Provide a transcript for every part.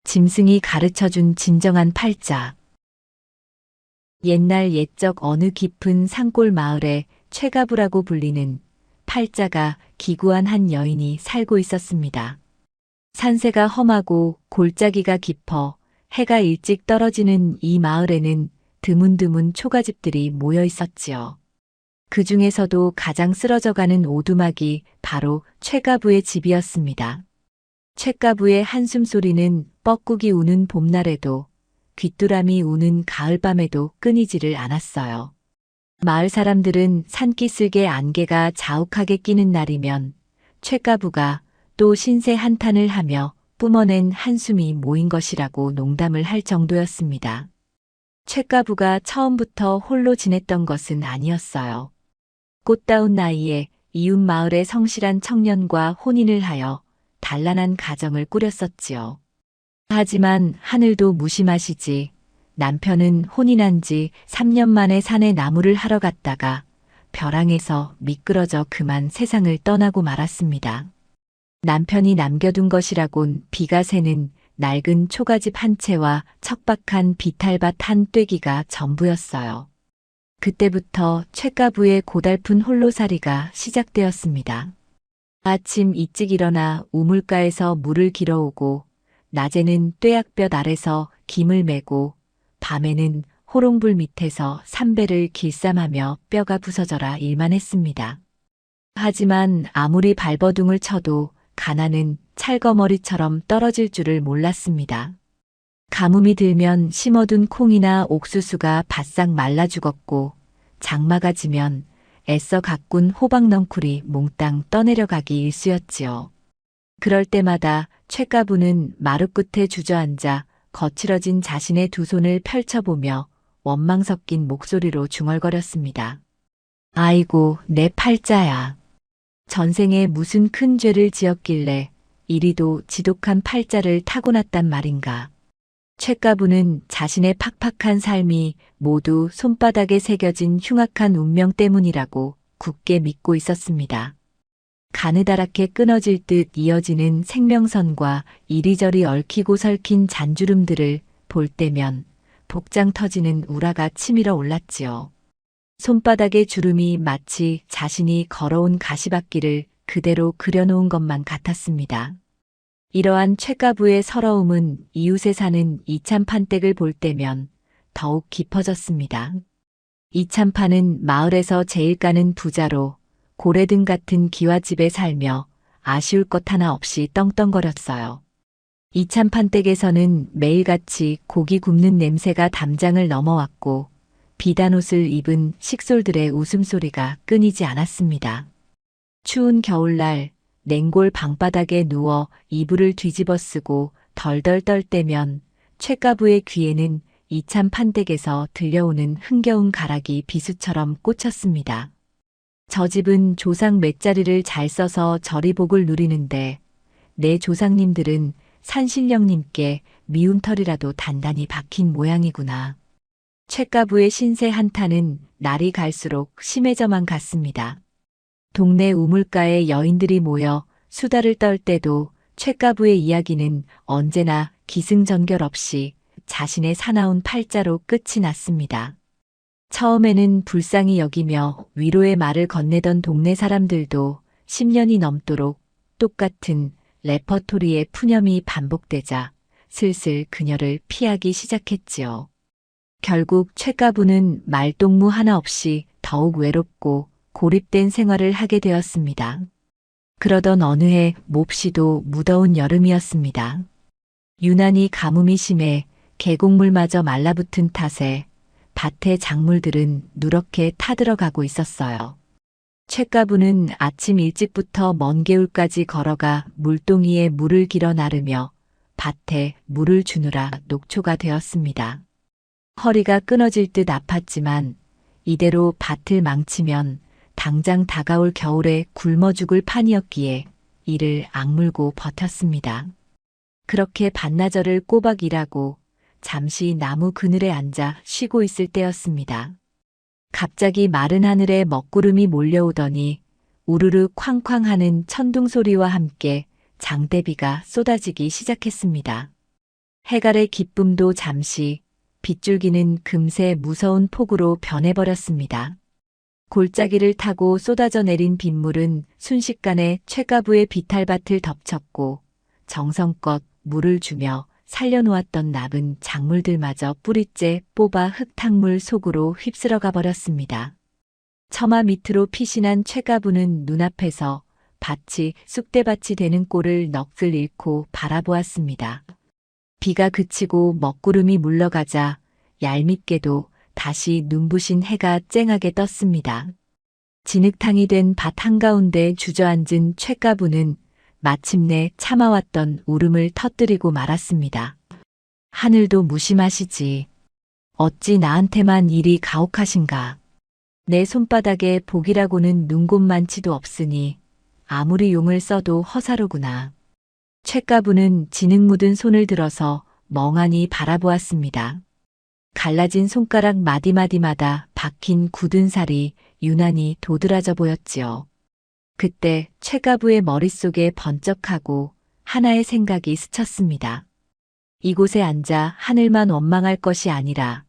짐승이 가르쳐준 진정한 팔자. 옛날 옛적 어느 깊은 산골 마을에 최가부라고 불리는 팔자가 기구한 한 여인이 살고 있었습니다. 산세가 험하고 골짜기가 깊어 해가 일찍 떨어지는 이 마을에는 드문드문 초가집들이 모여 있었지요. 그 중에서도 가장 쓰러져가는 오두막이 바로 최가부의 집이었습니다. 최가부의 한숨소리는 뻐꾸기 우는 봄날에도 귀뚜라미 우는 가을밤에도 끊이지를 않았어요. 마을 사람들은 산기슭에 안개가 자욱하게 끼는 날이면 최가부가 또 신세 한탄을 하며 뿜어낸 한숨이 모인 것이라고 농담을 할 정도였습니다. 최가부가 처음부터 홀로 지냈던 것은 아니었어요. 꽃다운 나이에 이웃 마을의 성실한 청년과 혼인을 하여 단란한 가정을 꾸렸었지요. 하지만 하늘도 무심하시지 남편은 혼인한 지 3년 만에 산에 나무를 하러 갔다가 벼랑에서 미끄러져 그만 세상을 떠나고 말았습니다. 남편이 남겨둔 것이라곤 비가 새는 낡은 초가집 한 채와 척박한 비탈밭 한 떼기가 전부였어요. 그때부터 최가부의 고달픈 홀로살이가 시작되었습니다. 아침 일찍 일어나 우물가에서 물을 길어오고 낮에는 뙤약볕 아래서 김을 메고 밤에는 호롱불 밑에서 삼배를 길쌈하며 뼈가 부서져라 일만 했습니다. 하지만 아무리 발버둥을 쳐도 가난은 찰거머리처럼 떨어질 줄을 몰랐습니다. 가뭄이 들면 심어둔 콩이나 옥수수가 바싹 말라 죽었고 장마가 지면 애써 가꾼 호박넝쿨이 몽땅 떠내려가기 일쑤였지요. 그럴 때마다 최가부는 마루 끝에 주저앉아 거칠어진 자신의 두 손을 펼쳐보며 원망 섞인 목소리로 중얼거렸습니다. 아이고, 내 팔자야. 전생에 무슨 큰 죄를 지었길래 이리도 지독한 팔자를 타고났단 말인가. 최가부는 자신의 팍팍한 삶이 모두 손바닥에 새겨진 흉악한 운명 때문이라고 굳게 믿고 있었습니다. 가느다랗게 끊어질 듯 이어지는 생명선과 이리저리 얽히고 설킨 잔주름들을 볼 때면 복장 터지는 우라가 치밀어 올랐지요. 손바닥의 주름이 마치 자신이 걸어온 가시밭길을 그대로 그려놓은 것만 같았습니다. 이러한 최가부의 서러움은 이웃에 사는 이참판댁을 볼 때면 더욱 깊어졌습니다. 이참판은 마을에서 제일 가는 부자로 고래등 같은 기와집에 살며 아쉬울 것 하나 없이 떵떵거렸어요. 이참판댁에서는 매일같이 고기 굽는 냄새가 담장을 넘어왔고 비단 옷을 입은 식솔들의 웃음소리가 끊이지 않았습니다. 추운 겨울날 냉골 방바닥에 누워 이불을 뒤집어 쓰고 덜덜 떨 때면 최가부의 귀에는 이참판댁에서 들려오는 흥겨운 가락이 비수처럼 꽂혔습니다. 저 집은 조상 맷자리를 잘 써서 저리복을 누리는데 내 조상님들은 산신령님께 미운 털이라도 단단히 박힌 모양이구나. 최가부의 신세 한탄은 날이 갈수록 심해져만 갔습니다. 동네 우물가에 여인들이 모여 수다를 떨 때도 최가부의 이야기는 언제나 기승전결 없이 자신의 사나운 팔자로 끝이 났습니다. 처음에는 불쌍히 여기며 위로의 말을 건네던 동네 사람들도 10년이 넘도록 똑같은 레퍼토리의 푸념이 반복되자 슬슬 그녀를 피하기 시작했지요. 결국 최가부는 말동무 하나 없이 더욱 외롭고 고립된 생활을 하게 되었습니다. 그러던 어느 해 몹시도 무더운 여름이었습니다. 유난히 가뭄이 심해 계곡물마저 말라붙은 탓에 밭의 작물들은 누렇게 타들어가고 있었어요. 최가부는 아침 일찍부터 먼 개울까지 걸어가 물동이에 물을 길어 나르며 밭에 물을 주느라 녹초가 되었습니다. 허리가 끊어질 듯 아팠지만 이대로 밭을 망치면 당장 다가올 겨울에 굶어 죽을 판이었기에 이를 악물고 버텼습니다. 그렇게 반나절을 꼬박 일하고 잠시 나무 그늘에 앉아 쉬고 있을 때였습니다. 갑자기 마른 하늘에 먹구름이 몰려오더니 우르르 쾅쾅 하는 천둥 소리와 함께 장대비가 쏟아지기 시작했습니다. 해갈의 기쁨도 잠시, 빗줄기는 금세 무서운 폭우로 변해버렸습니다. 골짜기를 타고 쏟아져 내린 빗물은 순식간에 최가부의 비탈밭을 덮쳤고 정성껏 물을 주며 살려놓았던 나은 작물들마저 뿌리째 뽑아 흙탕물 속으로 휩쓸어가 버렸습니다. 처마 밑으로 피신한 최가부는 눈앞에서 밭이 쑥대밭이 되는 꼴을 넋을 잃고 바라보았습니다. 비가 그치고 먹구름이 물러가자 얄밉게도 다시 눈부신 해가 쨍하게 떴습니다. 진흙탕이 된 밭 한가운데 주저앉은 최가부는 마침내 참아왔던 울음을 터뜨리고 말았습니다. 하늘도 무심하시지. 어찌 나한테만 이리 가혹하신가. 내 손바닥에 복이라고는 눈곱만치도 없으니 아무리 용을 써도 허사로구나. 최가부는 진흙 묻은 손을 들어서 멍하니 바라보았습니다. 갈라진 손가락 마디마디마다 박힌 굳은 살이 유난히 도드라져 보였지요. 그때 최가부의 머릿속에 번쩍하고 하나의 생각이 스쳤습니다. 이곳에 앉아 하늘만 원망할 것이 아니라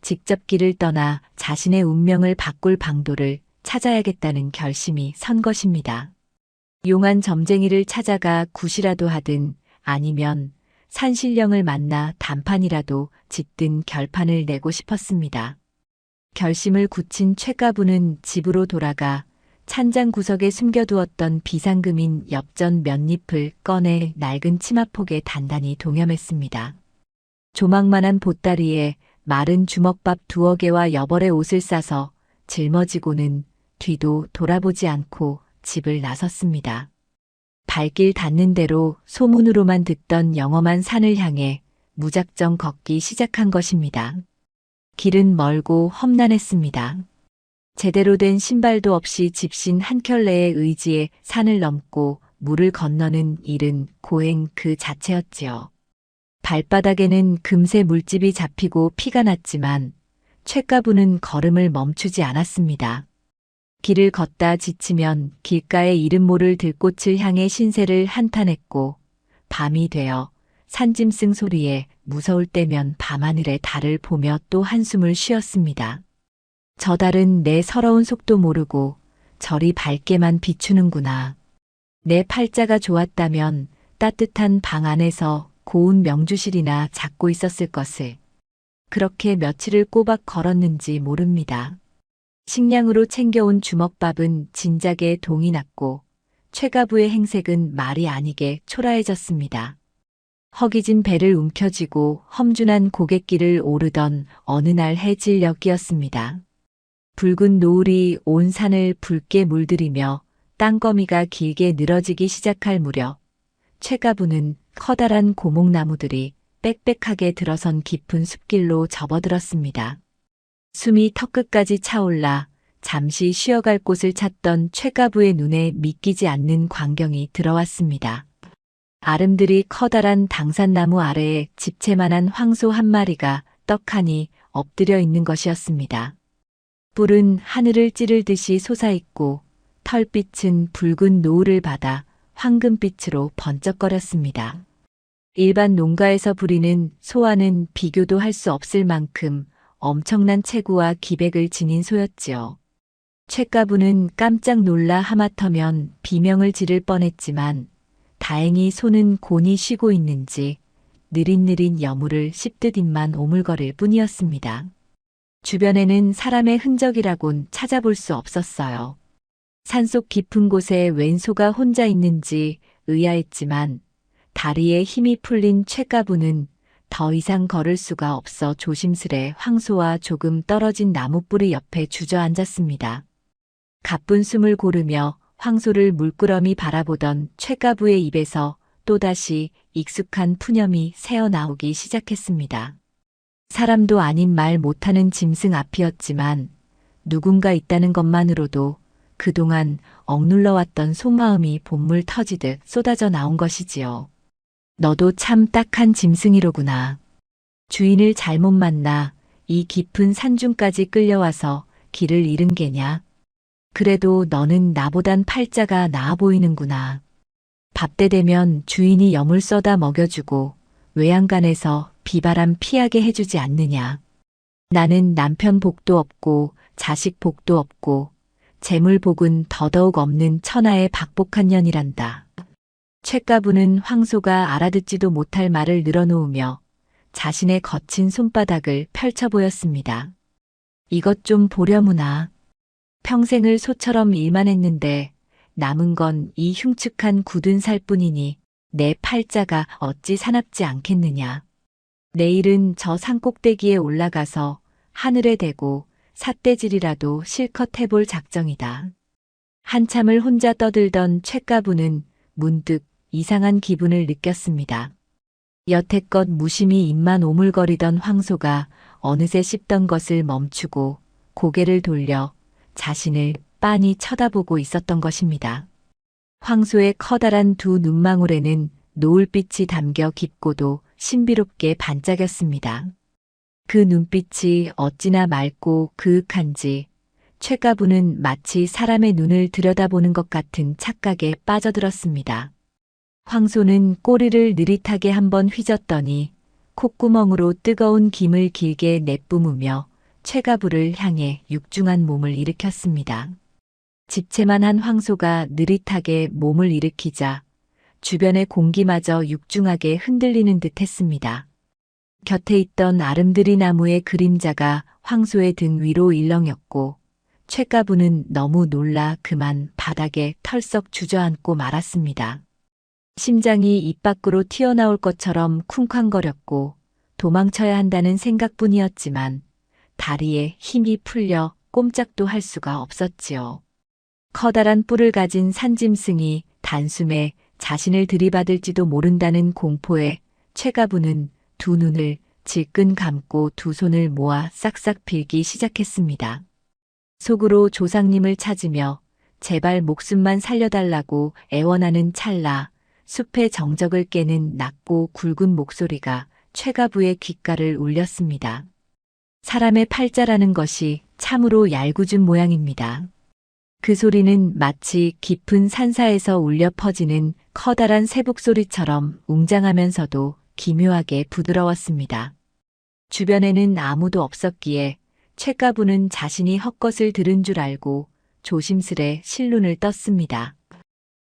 직접 길을 떠나 자신의 운명을 바꿀 방도를 찾아야겠다는 결심이 선 것입니다. 용한 점쟁이를 찾아가 굿이라도 하든 아니면 산신령을 만나 단판이라도 짓든 결판을 내고 싶었습니다. 결심을 굳힌 최가부는 집으로 돌아가 찬장 구석에 숨겨두었던 비상금인 엽전 몇 잎을 꺼내 낡은 치마폭에 단단히 동여맸습니다. 조망만한 보따리에 마른 주먹밥 2어 개와 여벌의 옷을 싸서 짊어지고는 뒤도 돌아보지 않고 집을 나섰습니다. 발길 닿는 대로 소문으로만 듣던 영험한 산을 향해 무작정 걷기 시작한 것입니다. 길은 멀고 험난했습니다. 제대로 된 신발도 없이 집신 한 켤레의 의지에 산을 넘고 물을 건너는 일은 고행 그 자체였지요. 발바닥에는 금세 물집이 잡히고 피가 났지만 최가부는 걸음을 멈추지 않았습니다. 길을 걷다 지치면 길가에 이름 모를 들꽃을 향해 신세를 한탄했고 밤이 되어 산짐승 소리에 무서울 때면 밤하늘의 달을 보며 또 한숨을 쉬었습니다. 저 달은 내 서러운 속도 모르고 저리 밝게만 비추는구나. 내 팔자가 좋았다면 따뜻한 방 안에서 고운 명주실이나 잡고 있었을 것을. 그렇게 며칠을 꼬박 걸었는지 모릅니다. 식량으로 챙겨온 주먹밥은 진작에 동이 났고 최가부의 행색은 말이 아니게 초라해졌습니다. 허기진 배를 움켜쥐고 험준한 고갯길을 오르던 어느 날 해질녘이었습니다. 붉은 노을이 온 산을 붉게 물들이며 땅거미가 길게 늘어지기 시작할 무렵 최가부는 커다란 고목나무들이 빽빽하게 들어선 깊은 숲길로 접어들었습니다. 숨이 턱끝까지 차올라 잠시 쉬어갈 곳을 찾던 최가부의 눈에 믿기지 않는 광경이 들어왔습니다. 아름드리 커다란 당산나무 아래에 집채만한 황소 한 마리가 떡하니 엎드려 있는 것이었습니다. 뿔은 하늘을 찌르듯이 솟아있고 털빛은 붉은 노을을 받아 황금빛으로 번쩍거렸습니다. 일반 농가에서 부리는 소와는 비교도 할 수 없을 만큼 엄청난 체구와 기백을 지닌 소였지요. 최가부는 깜짝 놀라 하마터면 비명을 지를 뻔했지만 다행히 소는 곤히 쉬고 있는지 느릿느릿 여물을 씹듯 입만 오물거릴 뿐이었습니다. 주변에는 사람의 흔적이라곤 찾아볼 수 없었어요. 산속 깊은 곳에 웬 소가 혼자 있는지 의아했지만 다리에 힘이 풀린 최가부는 더 이상 걸을 수가 없어 조심스레 황소와 조금 떨어진 나무뿌리 옆에 주저앉았습니다. 가쁜 숨을 고르며 황소를 물끄러미 바라보던 최가부의 입에서 또다시 익숙한 푸념이 새어나오기 시작했습니다. 사람도 아닌 말 못하는 짐승 앞이었지만 누군가 있다는 것만으로도 그동안 억눌러왔던 속마음이 본물 터지듯 쏟아져 나온 것이지요. 너도 참 딱한 짐승이로구나. 주인을 잘못 만나 이 깊은 산중까지 끌려와서 길을 잃은 게냐. 그래도 너는 나보단 팔자가 나아 보이는구나. 밥때 되면 주인이 염을 써다 먹여주고 외양간에서 비바람 피하게 해주지 않느냐. 나는 남편 복도 없고 자식 복도 없고 재물 복은 더더욱 없는 천하의 박복한 년이란다. 쇳가부는 황소가 알아듣지도 못할 말을 늘어놓으며 자신의 거친 손바닥을 펼쳐 보였습니다. 이것 좀 보려무나. 평생을 소처럼 일만 했는데 남은 건 이 흉측한 굳은 살뿐이니 내 팔자가 어찌 사납지 않겠느냐. 내일은 저 산꼭대기에 올라가서 하늘에 대고 삿대질이라도 실컷 해볼 작정이다. 한참을 혼자 떠들던 쇳가부는 문득 이상한 기분을 느꼈습니다. 여태껏 무심히 입만 오물거리던 황소가 어느새 씹던 것을 멈추고 고개를 돌려 자신을 빤히 쳐다보고 있었던 것입니다. 황소의 커다란 두 눈망울에는 노을빛이 담겨 깊고도 신비롭게 반짝였습니다. 그 눈빛이 어찌나 맑고 그윽한지 쇳가부는 마치 사람의 눈을 들여다보는 것 같은 착각에 빠져들었습니다. 황소는 꼬리를 느릿하게 한번 휘젓더니 콧구멍으로 뜨거운 김을 길게 내뿜으며 쇳가부를 향해 육중한 몸을 일으켰습니다. 집채만한 황소가 느릿하게 몸을 일으키자 주변의 공기마저 육중하게 흔들리는 듯 했습니다. 곁에 있던 아름드리 나무의 그림자가 황소의 등 위로 일렁였고 쇳가부는 너무 놀라 그만 바닥에 털썩 주저앉고 말았습니다. 심장이 입 밖으로 튀어나올 것처럼 쿵쾅거렸고 도망쳐야 한다는 생각뿐이었지만 다리에 힘이 풀려 꼼짝도 할 수가 없었지요. 커다란 뿔을 가진 산짐승이 단숨에 자신을 들이받을지도 모른다는 공포에 쇳가부는 두 눈을 질끈 감고 두 손을 모아 싹싹 빌기 시작했습니다. 속으로 조상님을 찾으며 제발 목숨만 살려달라고 애원하는 찰나 숲의 정적을 깨는 낮고 굵은 목소리가 쇳가부의 귓가를 울렸습니다. 사람의 팔자라는 것이 참으로 얄궂은 모양입니다. 그 소리는 마치 깊은 산사에서 울려 퍼지는 커다란 새북소리처럼 웅장하면서도 기묘하게 부드러웠습니다. 주변에는 아무도 없었기에 쇳가부는 자신이 헛것을 들은 줄 알고 조심스레 실눈을 떴습니다.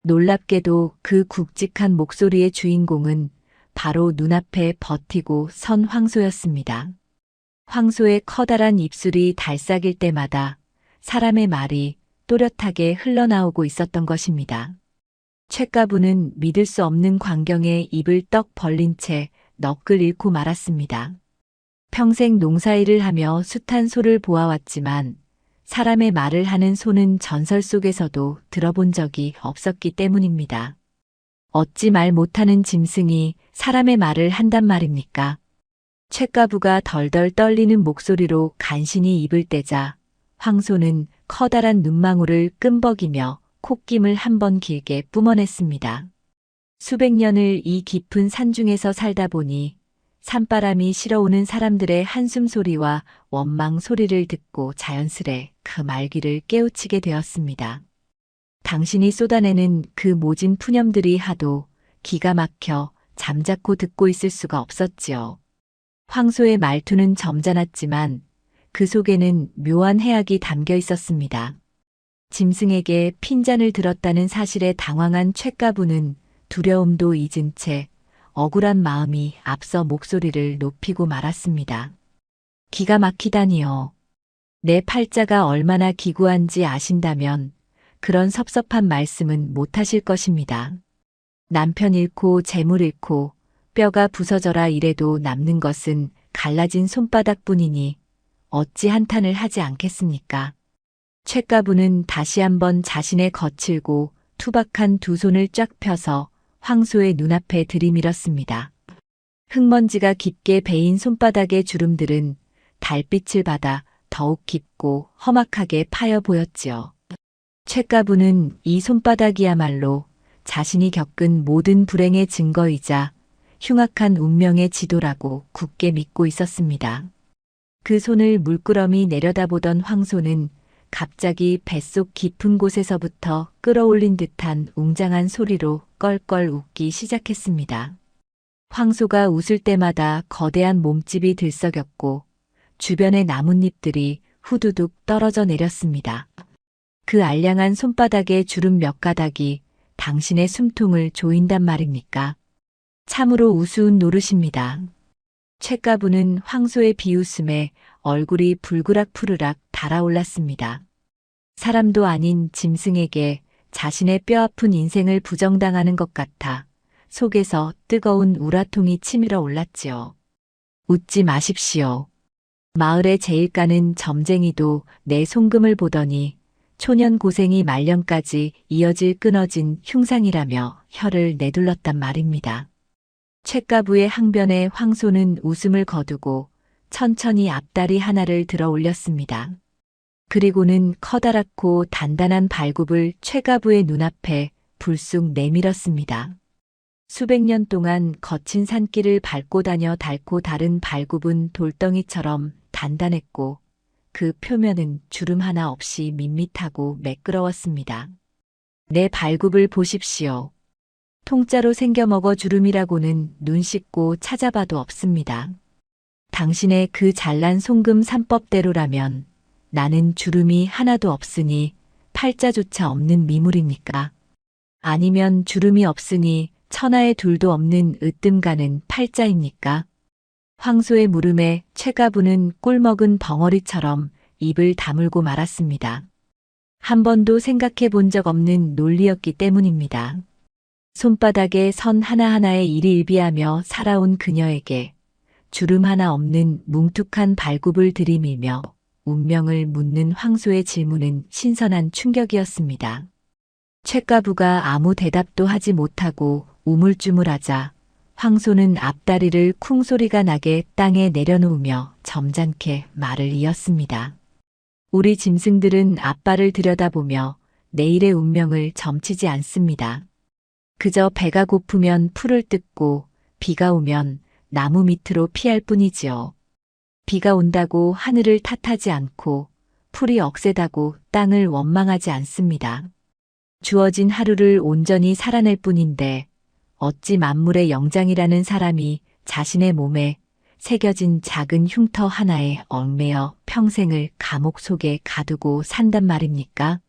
놀랍게도 그 굵직한 목소리의 주인공은 바로 눈앞에 버티고 선 황소였습니다. 황소의 커다란 입술이 달싹일 때마다 사람의 말이 또렷하게 흘러나오고 있었던 것입니다. 쇳가부는 믿을 수 없는 광경에 입을 떡 벌린 채 넋을 잃고 말았습니다. 평생 농사일을 하며 숱한 소를 보아왔지만 사람의 말을 하는 소는 전설 속에서도 들어본 적이 없었기 때문입니다. 어찌 말 못하는 짐승이 사람의 말을 한단 말입니까? 쇳가부가 덜덜 떨리는 목소리로 간신히 입을 떼자 황소는 커다란 눈망울을 끔벅이며 콧김을 한번 길게 뿜어냈습니다. 수백 년을 이 깊은 산중에서 살다 보니 산바람이 실어오는 사람들의 한숨 소리와 원망 소리를 듣고 자연스레 그 말귀를 깨우치게 되었습니다. 당신이 쏟아내는 그 모진 푸념들이 하도 기가 막혀 잠자코 듣고 있을 수가 없었지요. 황소의 말투는 점잖았지만 그 속에는 묘한 해악이 담겨 있었습니다. 짐승에게 핀잔을 들었다는 사실에 당황한 쇳가부는 두려움도 잊은 채 억울한 마음이 앞서 목소리를 높이고 말았습니다. 기가 막히다니요. 내 팔자가 얼마나 기구한지 아신다면 그런 섭섭한 말씀은 못하실 것입니다. 남편 잃고 재물 잃고 뼈가 부서져라 이래도 남는 것은 갈라진 손바닥뿐이니 어찌 한탄을 하지 않겠습니까? 쇳가부는 다시 한번 자신의 거칠고 투박한 두 손을 쫙 펴서 황소의 눈앞에 들이밀었습니다. 흙먼지가 깊게 베인 손바닥의 주름들은 달빛을 받아 더욱 깊고 험악하게 파여 보였지요. 쇳가부는 이 손바닥이야말로 자신이 겪은 모든 불행의 증거이자 흉악한 운명의 지도라고 굳게 믿고 있었습니다. 그 손을 물끄러미 내려다보던 황소는 갑자기 뱃속 깊은 곳에서부터 끌어올린 듯한 웅장한 소리로 껄껄 웃기 시작했습니다. 황소가 웃을 때마다 거대한 몸집이 들썩였고 주변의 나뭇잎들이 후두둑 떨어져 내렸습니다. 그 알량한 손바닥에 주름 몇 가닥이 당신의 숨통을 조인단 말입니까? 참으로 우스운 노릇입니다. 쇳가부는 황소의 비웃음에 얼굴이 불그락 푸르락 달아올랐습니다. 사람도 아닌 짐승에게 자신의 뼈아픈 인생을 부정당하는 것 같아 속에서 뜨거운 우라통이 치밀어 올랐지요. 웃지 마십시오. 마을의 제일가는 점쟁이도 내 송금을 보더니 초년 고생이 말년까지 이어질 끊어진 흉상이라며 혀를 내둘렀단 말입니다. 쇳가부의 항변에 황소는 웃음을 거두고 천천히 앞다리 하나를 들어 올렸습니다. 그리고는 커다랗고 단단한 발굽을 쇳가부의 눈앞에 불쑥 내밀었습니다. 수백 년 동안 거친 산길을 밟고 다녀 닳고 다른 발굽은 돌덩이처럼 단단했고 그 표면은 주름 하나 없이 밋밋하고 매끄러웠습니다. 내 발굽을 보십시오. 통짜로 생겨먹어 주름이라고는 눈 씻고 찾아봐도 없습니다. 당신의 그 잘난 송금 삼법대로라면 나는 주름이 하나도 없으니 팔자조차 없는 미물입니까? 아니면 주름이 없으니 천하에 둘도 없는 으뜸가는 팔자입니까? 황소의 물음에 쇳가부는 꿀먹은 벙어리처럼 입을 다물고 말았습니다. 한 번도 생각해 본 적 없는 논리였기 때문입니다. 손바닥에 선 하나하나에 일희일비하며 살아온 그녀에게 주름 하나 없는 뭉툭한 발굽을 들이밀며 운명을 묻는 황소의 질문은 신선한 충격이었습니다. 쇳가부가 아무 대답도 하지 못하고 우물쭈물하자 황소는 앞다리를 쿵 소리가 나게 땅에 내려놓으며 점잖게 말을 이었습니다. 우리 짐승들은 앞발을 들여다보며 내일의 운명을 점치지 않습니다. 그저 배가 고프면 풀을 뜯고 비가 오면 나무 밑으로 피할 뿐이지요. 비가 온다고 하늘을 탓하지 않고 풀이 억세다고 땅을 원망하지 않습니다. 주어진 하루를 온전히 살아낼 뿐인데 어찌 만물의 영장이라는 사람이 자신의 몸에 새겨진 작은 흉터 하나에 얽매여 평생을 감옥 속에 가두고 산단 말입니까?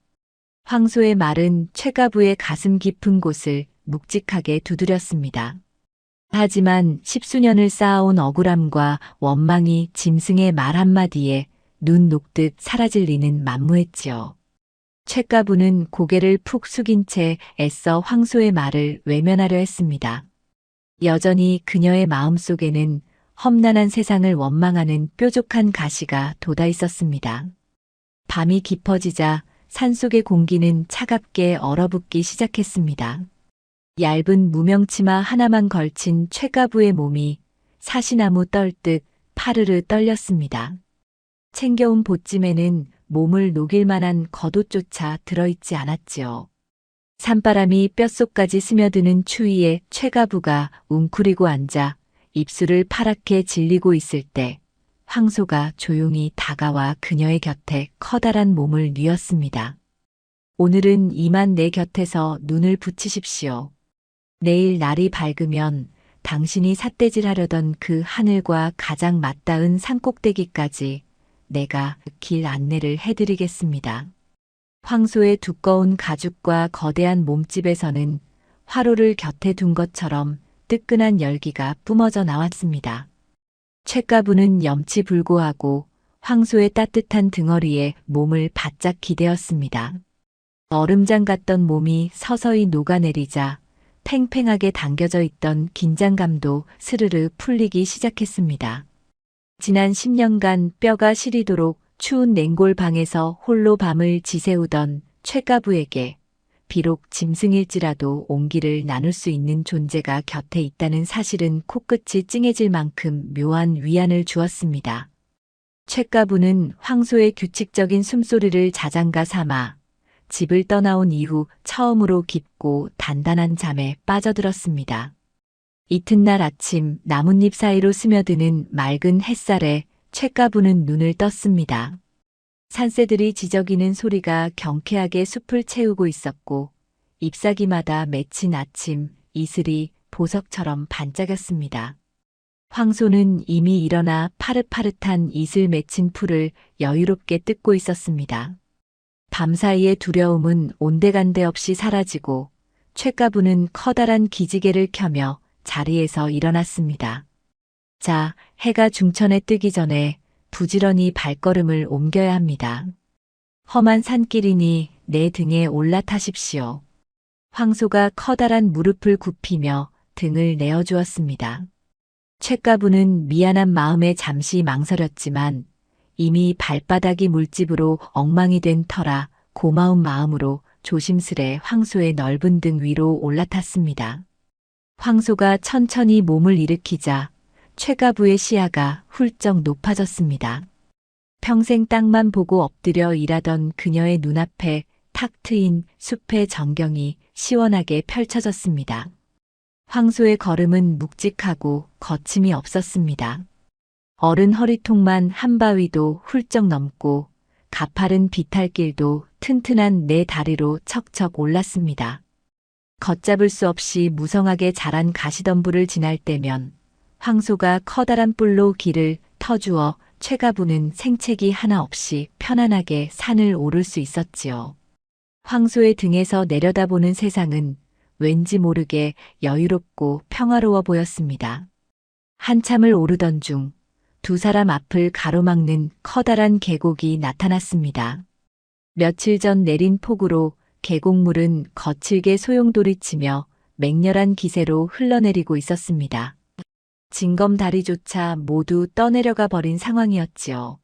황소의 말은 쇳가부의 가슴 깊은 곳을 묵직하게 두드렸습니다. 하지만 십수년을 쌓아온 억울함과 원망이 짐승의 말 한마디에 눈 녹듯 사라질 리는 만무했지요. 쇳가부는 고개를 푹 숙인 채 애써 황소의 말을 외면하려 했습니다. 여전히 그녀의 마음속에는 험난한 세상을 원망하는 뾰족한 가시가 돋아 있었습니다. 밤이 깊어지자 산속의 공기는 차갑게 얼어붙기 시작했습니다. 얇은 무명치마 하나만 걸친 쇳가부의 몸이 사시나무 떨듯 파르르 떨렸습니다. 챙겨온 보찜에는 몸을 녹일 만한 겉옷조차 들어있지 않았지요. 산바람이 뼛속까지 스며드는 추위에 쇳가부가 웅크리고 앉아 입술을 파랗게 질리고 있을 때 황소가 조용히 다가와 그녀의 곁에 커다란 몸을 뉘었습니다. 오늘은 이만 내 곁에서 눈을 붙이십시오. 내일 날이 밝으면 당신이 삿대질하려던 그 하늘과 가장 맞닿은 산꼭대기까지 내가 길 안내를 해드리겠습니다. 황소의 두꺼운 가죽과 거대한 몸집에서는 화로를 곁에 둔 것처럼 뜨끈한 열기가 뿜어져 나왔습니다. 쇳가부는 염치불고하고 황소의 따뜻한 등허리에 몸을 바짝 기대었습니다. 얼음장 같던 몸이 서서히 녹아내리자 팽팽하게 당겨져 있던 긴장감도 스르르 풀리기 시작했습니다. 지난 10년간 뼈가 시리도록 추운 냉골 방에서 홀로 밤을 지새우던 쇳가부에게 비록 짐승일지라도 온기를 나눌 수 있는 존재가 곁에 있다는 사실은 코끝이 찡해질 만큼 묘한 위안을 주었습니다. 쇳가부는 황소의 규칙적인 숨소리를 자장가 삼아 집을 떠나온 이후 처음으로 깊고 단단한 잠에 빠져들었습니다. 이튿날 아침 나뭇잎 사이로 스며드는 맑은 햇살에 쇳가부는 눈을 떴습니다. 산새들이 지저귀는 소리가 경쾌하게 숲을 채우고 있었고 잎사귀마다 맺힌 아침 이슬이 보석처럼 반짝였습니다. 황소는 이미 일어나 파릇파릇한 이슬 맺힌 풀을 여유롭게 뜯고 있었습니다. 밤사이의 두려움은 온데간데 없이 사라지고 쇳가부는 커다란 기지개를 켜며 자리에서 일어났습니다. 자, 해가 중천에 뜨기 전에 부지런히 발걸음을 옮겨야 합니다. 험한 산길이니 내 등에 올라타십시오. 황소가 커다란 무릎을 굽히며 등을 내어주었습니다. 쇳가부는 미안한 마음에 잠시 망설였지만 이미 발바닥이 물집으로 엉망이 된 터라 고마운 마음으로 조심스레 황소의 넓은 등 위로 올라탔습니다. 황소가 천천히 몸을 일으키자 쇳가부의 시야가 훌쩍 높아졌습니다. 평생 땅만 보고 엎드려 일하던 그녀의 눈앞에 탁 트인 숲의 전경이 시원하게 펼쳐졌습니다. 황소의 걸음은 묵직하고 거침이 없었습니다. 어른 허리통만 한 바위도 훌쩍 넘고 가파른 비탈길도 튼튼한 네 다리로 척척 올랐습니다. 걷잡을 수 없이 무성하게 자란 가시덤불을 지날 때면 황소가 커다란 뿔로 길을 터주어 쇳가부는 생채기 하나 없이 편안하게 산을 오를 수 있었지요. 황소의 등에서 내려다보는 세상은 왠지 모르게 여유롭고 평화로워 보였습니다. 한참을 오르던 중 두 사람 앞을 가로막는 커다란 계곡이 나타났습니다. 며칠 전 내린 폭우로 계곡물은 거칠게 소용돌이치며 맹렬한 기세로 흘러내리고 있었습니다. 징검다리조차 모두 떠내려가 버린 상황이었지요.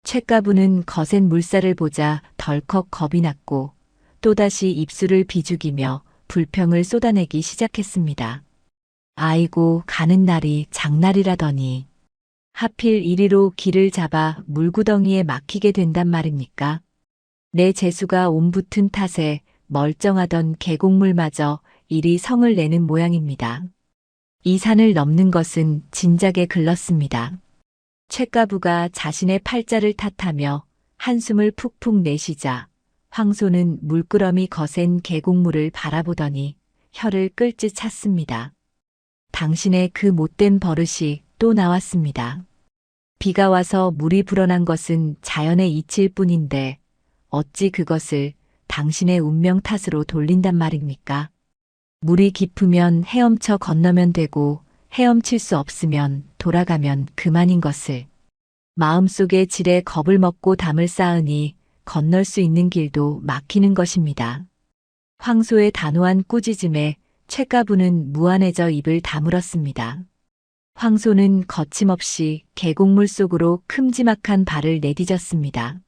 쇳가부는 거센 물살을 보자 덜컥 겁이 났고 또다시 입술을 비죽이며 불평을 쏟아내기 시작했습니다. 아이고, 가는 날이 장날이라더니 하필 이리로 길을 잡아 물구덩이에 막히게 된단 말입니까? 내 재수가 옴붙은 탓에 멀쩡하던 계곡물마저 이리 성을 내는 모양입니다. 이 산을 넘는 것은 진작에 글렀습니다. 쇳가부가 자신의 팔자를 탓하며 한숨을 푹푹 내쉬자 황소는 물끄러미 거센 계곡물을 바라보더니 혀를 끌짓 찼습니다. 당신의 그 못된 버릇이 또 나왔습니다. 비가 와서 물이 불어난 것은 자연의 이치일 뿐인데 어찌 그것을 당신의 운명 탓으로 돌린단 말입니까? 물이 깊으면 헤엄쳐 건너면 되고 헤엄칠 수 없으면 돌아가면 그만인 것을. 마음속에 지레 겁을 먹고 담을 쌓으니 건널 수 있는 길도 막히는 것입니다. 황소의 단호한 꾸짖음에 쇳가부는 무안해져 입을 다물었습니다. 황소는 거침없이 계곡물 속으로 큼지막한 발을 내디뎠습니다.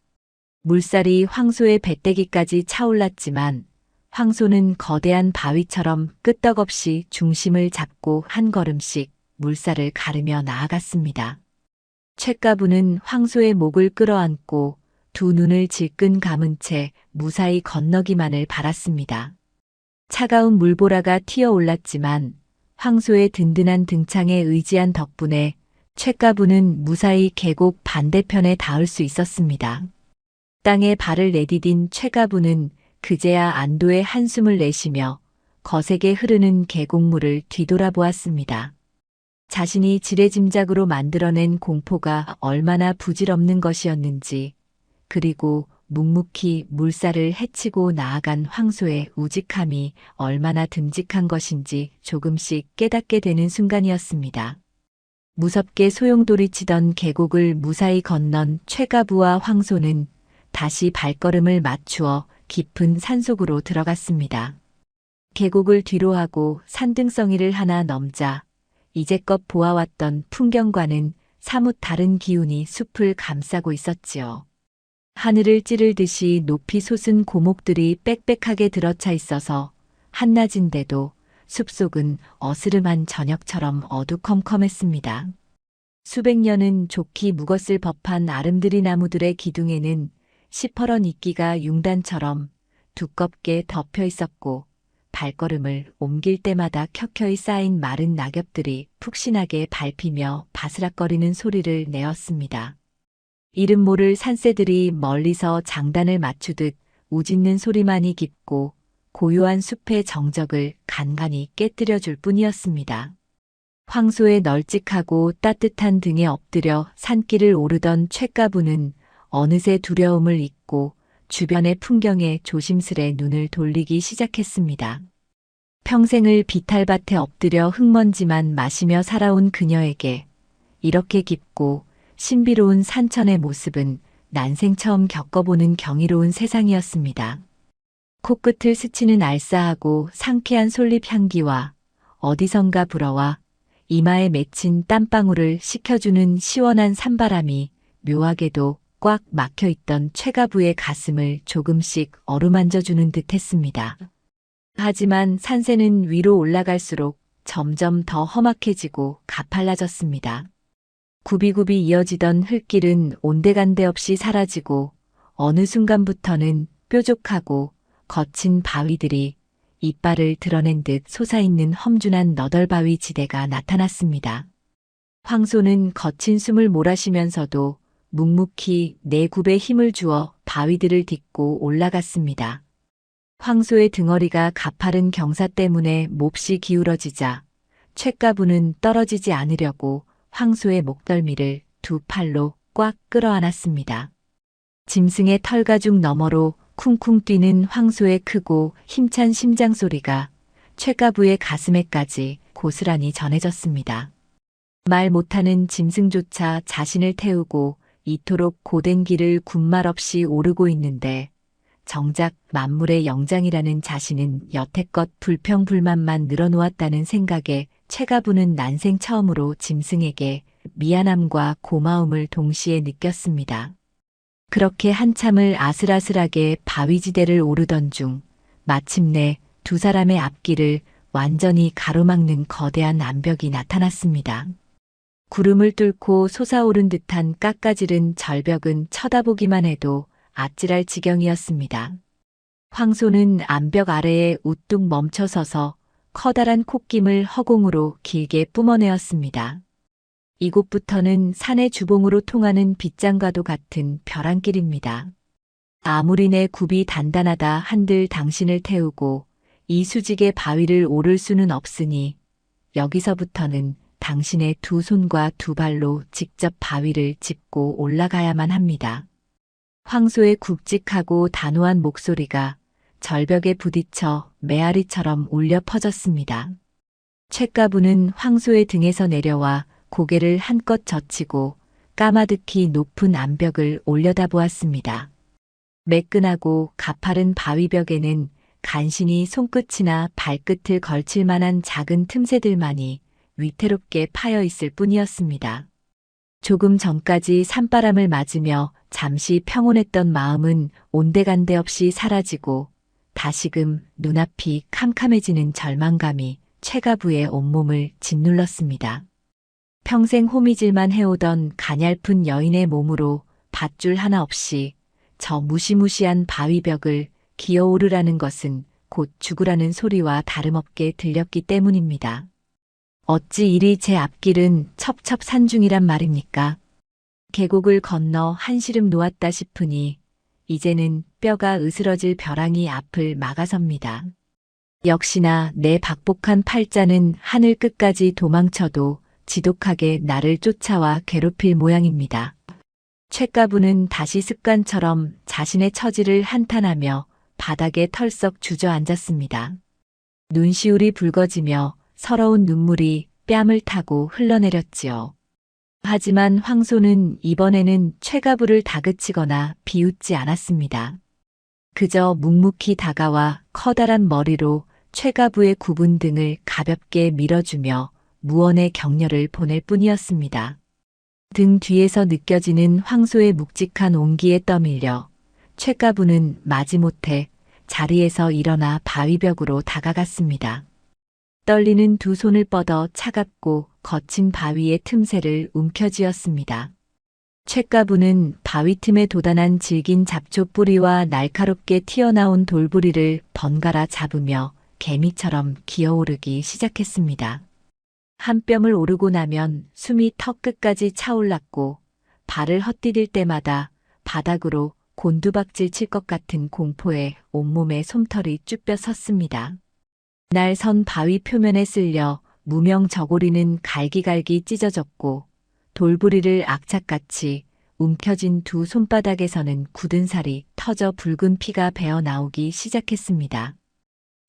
물살이 황소의 배때기까지 차올랐지만 황소는 거대한 바위처럼 끄떡없이 중심을 잡고 한 걸음씩 물살을 가르며 나아갔습니다. 쇳가부는 황소의 목을 끌어안고 두 눈을 질끈 감은 채 무사히 건너기만을 바랐습니다. 차가운 물보라가 튀어올랐지만 황소의 든든한 등창에 의지한 덕분에 쇳가부는 무사히 계곡 반대편에 닿을 수 있었습니다. 땅에 발을 내디딘 쇳가부는 그제야 안도의 한숨을 내쉬며 거세게 흐르는 계곡물을 뒤돌아보았습니다. 자신이 지레짐작으로 만들어낸 공포가 얼마나 부질없는 것이었는지, 그리고 묵묵히 물살을 헤치고 나아간 황소의 우직함이 얼마나 듬직한 것인지 조금씩 깨닫게 되는 순간이었습니다. 무섭게 소용돌이치던 계곡을 무사히 건넌 쇳가부와 황소는 다시 발걸음을 맞추어 깊은 산속으로 들어갔습니다. 계곡을 뒤로하고 산등성이를 하나 넘자 이제껏 보아왔던 풍경과는 사뭇 다른 기운이 숲을 감싸고 있었지요. 하늘을 찌를 듯이 높이 솟은 고목들이 빽빽하게 들어차 있어서 한낮인데도 숲속은 어스름한 저녁처럼 어두컴컴했습니다. 수백 년은 좋기 묵었을 법한 아름드리 나무들의 기둥에는 시퍼런 이끼가 융단처럼 두껍게 덮여 있었고 발걸음을 옮길 때마다 켜켜이 쌓인 마른 낙엽들이 푹신하게 밟히며 바스락거리는 소리를 내었습니다. 이름 모를 산새들이 멀리서 장단을 맞추듯 우짖는 소리만이 깊고 고요한 숲의 정적을 간간히 깨뜨려 줄 뿐이었습니다. 황소의 널찍하고 따뜻한 등에 엎드려 산길을 오르던 쇳가부는 어느새 두려움을 잊고 주변의 풍경에 조심스레 눈을 돌리기 시작했습니다. 평생을 비탈밭에 엎드려 흙먼지만 마시며 살아온 그녀에게 이렇게 깊고 신비로운 산천의 모습은 난생 처음 겪어보는 경이로운 세상이었습니다. 코끝을 스치는 알싸하고 상쾌한 솔잎 향기와 어디선가 불어와 이마에 맺힌 땀방울을 식혀주는 시원한 산바람이 묘하게도 꽉 막혀있던 쇳가부의 가슴을 조금씩 어루만져주는 듯했습니다. 하지만 산새는 위로 올라갈수록 점점 더 험악해지고 가팔라졌습니다. 굽이굽이 이어지던 흙길은 온데간데 없이 사라지고 어느 순간부터는 뾰족하고 거친 바위들이 이빨을 드러낸 듯 솟아있는 험준한 너덜바위 지대가 나타났습니다. 황소는 거친 숨을 몰아쉬면서도 묵묵히 내 굽에 힘을 주어 바위들을 딛고 올라갔습니다. 황소의 등허리가 가파른 경사 때문에 몹시 기울어지자 쇳가부는 떨어지지 않으려고 황소의 목덜미를 두 팔로 꽉 끌어안았습니다. 짐승의 털가죽 너머로 쿵쿵 뛰는 황소의 크고 힘찬 심장 소리가 쇳가부의 가슴에까지 고스란히 전해졌습니다. 말 못하는 짐승조차 자신을 태우고 이토록 고된 길을 군말 없이 오르고 있는데 정작 만물의 영장이라는 자신은 여태껏 불평불만만 늘어놓았다는 생각에 쇳가부는 난생 처음으로 짐승에게 미안함과 고마움을 동시에 느꼈습니다. 그렇게 한참을 아슬아슬하게 바위지대를 오르던 중 마침내 두 사람의 앞길을 완전히 가로막는 거대한 암벽이 나타났습니다. 구름을 뚫고 솟아오른 듯한 깎아지른 절벽은 쳐다보기만 해도 아찔할 지경이었습니다. 황소는 암벽 아래에 우뚝 멈춰서서 커다란 콧김을 허공으로 길게 뿜어내었습니다. 이곳부터는 산의 주봉으로 통하는 빗장과도 같은 벼랑길입니다. 아무리 내 굽이 단단하다 한들 당신을 태우고 이 수직의 바위를 오를 수는 없으니 여기서부터는 당신의 두 손과 두 발로 직접 바위를 짚고 올라가야만 합니다. 황소의 굵직하고 단호한 목소리가 절벽에 부딪혀 메아리처럼 울려 퍼졌습니다. 쇳가부는 황소의 등에서 내려와 고개를 한껏 젖히고 까마득히 높은 암벽을 올려다보았습니다. 매끈하고 가파른 바위벽에는 간신히 손끝이나 발끝을 걸칠 만한 작은 틈새들만이 위태롭게 파여 있을 뿐이었습니다. 조금 전까지 산바람을 맞으며 잠시 평온했던 마음은 온데간데 없이 사라지고 다시금 눈앞이 캄캄해지는 절망감이 쇳가부의 온몸을 짓눌렀습니다. 평생 호미질만 해오던 가냘픈 여인의 몸으로 밧줄 하나 없이 저 무시무시한 바위벽을 기어오르라는 것은 곧 죽으라는 소리와 다름없게 들렸기 때문입니다. 어찌 이리 제 앞길은 첩첩산중이란 말입니까? 계곡을 건너 한시름 놓았다 싶으니 이제는 뼈가 으스러질 벼랑이 앞을 막아섭니다. 역시나 내 박복한 팔자는 하늘 끝까지 도망쳐도 지독하게 나를 쫓아와 괴롭힐 모양입니다. 쇳가부는 다시 습관처럼 자신의 처지를 한탄하며 바닥에 털썩 주저앉았습니다. 눈시울이 붉어지며 서러운 눈물이 뺨을 타고 흘러내렸지요. 하지만 황소는 이번에는 쇳가부를 다그치거나 비웃지 않았습니다. 그저 묵묵히 다가와 커다란 머리로 쇳가부의 굽은 등을 가볍게 밀어주며 무언의 격려를 보낼 뿐이었습니다. 등 뒤에서 느껴지는 황소의 묵직한 온기에 떠밀려 쇳가부는 마지못해 자리에서 일어나 바위벽으로 다가갔습니다. 떨리는 두 손을 뻗어 차갑고 거친 바위의 틈새를 움켜쥐었습니다. 쇳가부는 바위 틈에 돋아난 질긴 잡초 뿌리와 날카롭게 튀어나온 돌부리를 번갈아 잡으며 개미처럼 기어오르기 시작했습니다. 한 뼘을 오르고 나면 숨이 턱 끝까지 차올랐고 발을 헛디딜 때마다 바닥으로 곤두박질 칠 것 같은 공포에 온몸에 솜털이 쭈뼛 섰습니다. 날 선 바위 표면에 쓸려 무명 저고리는 갈기갈기 찢어졌고 돌부리를 악착같이 움켜쥔 두 손바닥에서는 굳은 살이 터져 붉은 피가 배어 나오기 시작했습니다.